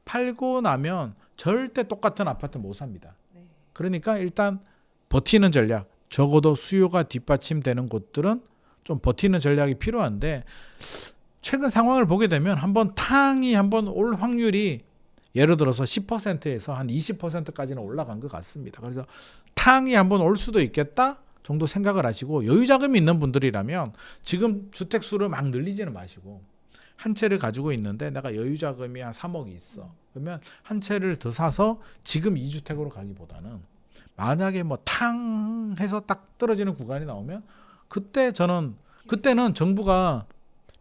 팔고 나면 절대 똑같은 아파트 못 삽니다. 그러니까 일단 버티는 전략, 적어도 수요가 뒷받침되는 곳들은 좀 버티는 전략이 필요한데 최근 상황을 보게 되면 한번 탕이 한번 올 확률이 예를 들어서 10%에서 한 20%까지는 올라간 것 같습니다. 그래서 탕이 한번 올 수도 있겠다 정도 생각을 하시고 여유 자금이 있는 분들이라면 지금 주택 수를 막 늘리지는 마시고 한 채를 가지고 있는데 내가 여유 자금이 한 3억이 있어. 그러면 한 채를 더 사서 지금 2주택으로 가기보다는 만약에 뭐 탕 해서 딱 떨어지는 구간이 나오면 그때는 정부가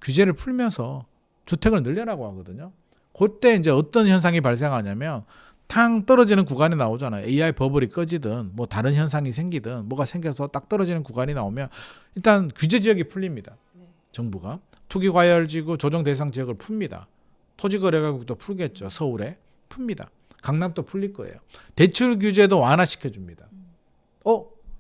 규제를 풀면서 주택을 늘려라고 하거든요. 그때 이제 어떤 현상이 발생하냐면 탕 떨어지는 구간이 나오잖아요. AI 버블이 꺼지든 뭐 다른 현상이 생기든 뭐가 생겨서 딱 떨어지는 구간이 나오면 일단 규제 지역이 풀립니다. 정부가 투기 과열지구 조정 대상 지역을 풉니다. 토지거래가격도 풀겠죠. 서울에 풉니다. 강남도 풀릴 거예요. 대출 규제도 완화시켜 줍니다.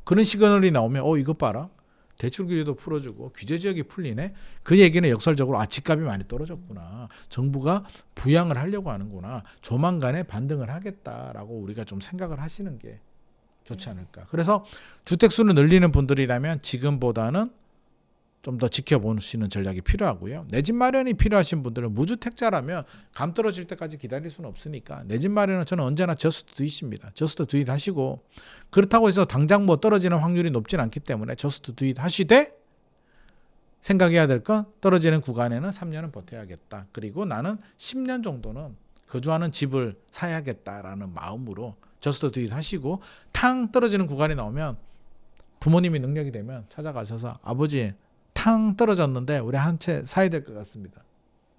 그런 시그널이 나오면 이것 봐라. 대출 규제도 풀어주고 규제 지역이 풀리네. 그 얘기는 역설적으로 집값이 많이 떨어졌구나. 정부가 부양을 하려고 하는구나. 조만간에 반등을 하겠다라고 우리가 좀 생각을 하시는 게 좋지 않을까. 그래서 주택 수를 늘리는 분들이라면 지금보다는 좀 더 지켜보시는 전략이 필요하고요. 내 집 마련이 필요하신 분들은 무주택자라면 감 떨어질 때까지 기다릴 수는 없으니까 내 집 마련은 저는 언제나 저스트 두잇입니다. 저스트 두잇 하시고 그렇다고 해서 당장 뭐 떨어지는 확률이 높진 않기 때문에 저스트 두잇 하시되 생각해야 될 건 떨어지는 구간에는 3년은 버텨야겠다. 그리고 나는 10년 정도는 거주하는 집을 사야겠다라는 마음으로 저스트 두잇 하시고 탕 떨어지는 구간이 나오면 부모님이 능력이 되면 찾아가셔서 아버지 탕 떨어졌는데 우리 한 채 사야 될 것 같습니다.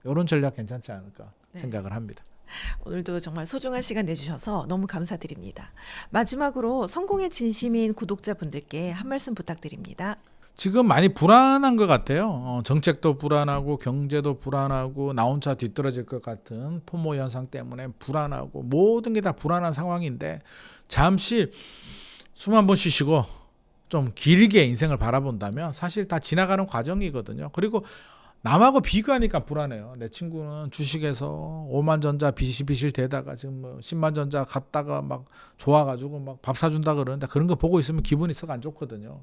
이런 전략 괜찮지 않을까 생각을 합니다. 오늘도 정말 소중한 시간 내주셔서 너무 감사드립니다. 마지막으로 성공의 진심인 구독자분들께 한 말씀 부탁드립니다. 지금 많이 불안한 것 같아요. 정책도 불안하고 경제도 불안하고 나 혼자 뒤떨어질 것 같은 포모 현상 때문에 불안하고 모든 게 다 불안한 상황인데 잠시 숨 한번 쉬시고 좀 길게 인생을 바라본다면 사실 다 지나가는 과정이거든요. 그리고 남하고 비교하니까 불안해요. 내 친구는 주식에서 5만 전자 비실비실 대다가 지금 뭐 10만 전자 갔다가 막 좋아가지고 막 밥 사준다 그러는데 그런 거 보고 있으면 기분이 썩 안 좋거든요.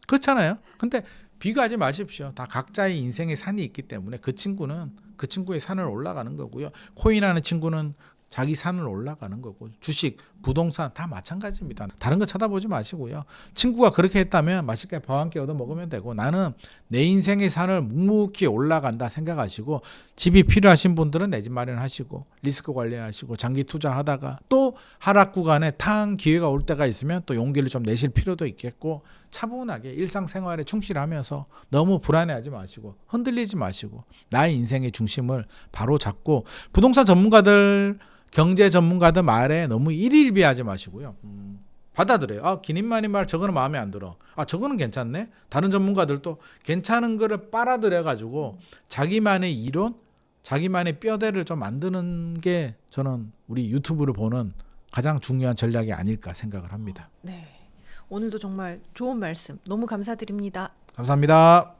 그렇잖아요. 근데 비교하지 마십시오. 다 각자의 인생의 산이 있기 때문에 그 친구는 그 친구의 산을 올라가는 거고요. 코인하는 친구는 자기 산을 올라가는 거고 주식, 부동산 다 마찬가지입니다. 다른 거 쳐다보지 마시고요. 친구가 그렇게 했다면 맛있게 밥 한 끼 얻어 먹으면 되고 나는 내 인생의 산을 묵묵히 올라간다 생각하시고 집이 필요하신 분들은 내 집 마련하시고 리스크 관리하시고 장기 투자하다가 또 하락 구간에 탕 기회가 올 때가 있으면 또 용기를 좀 내실 필요도 있겠고 차분하게 일상생활에 충실하면서 너무 불안해하지 마시고 흔들리지 마시고 나의 인생의 중심을 바로 잡고 부동산 전문가들 경제 전문가들 말에 너무 일일비하지 마시고요. 받아들여요. 기님만님 말 저거는 마음에 안 들어. 저거는 괜찮네. 다른 전문가들도 괜찮은 거를 빨아들여 가지고 자기만의 이론, 자기만의 뼈대를 좀 만드는 게 저는 우리 유튜브를 보는 가장 중요한 전략이 아닐까 생각을 합니다. 네, 오늘도 정말 좋은 말씀 너무 감사드립니다. 감사합니다.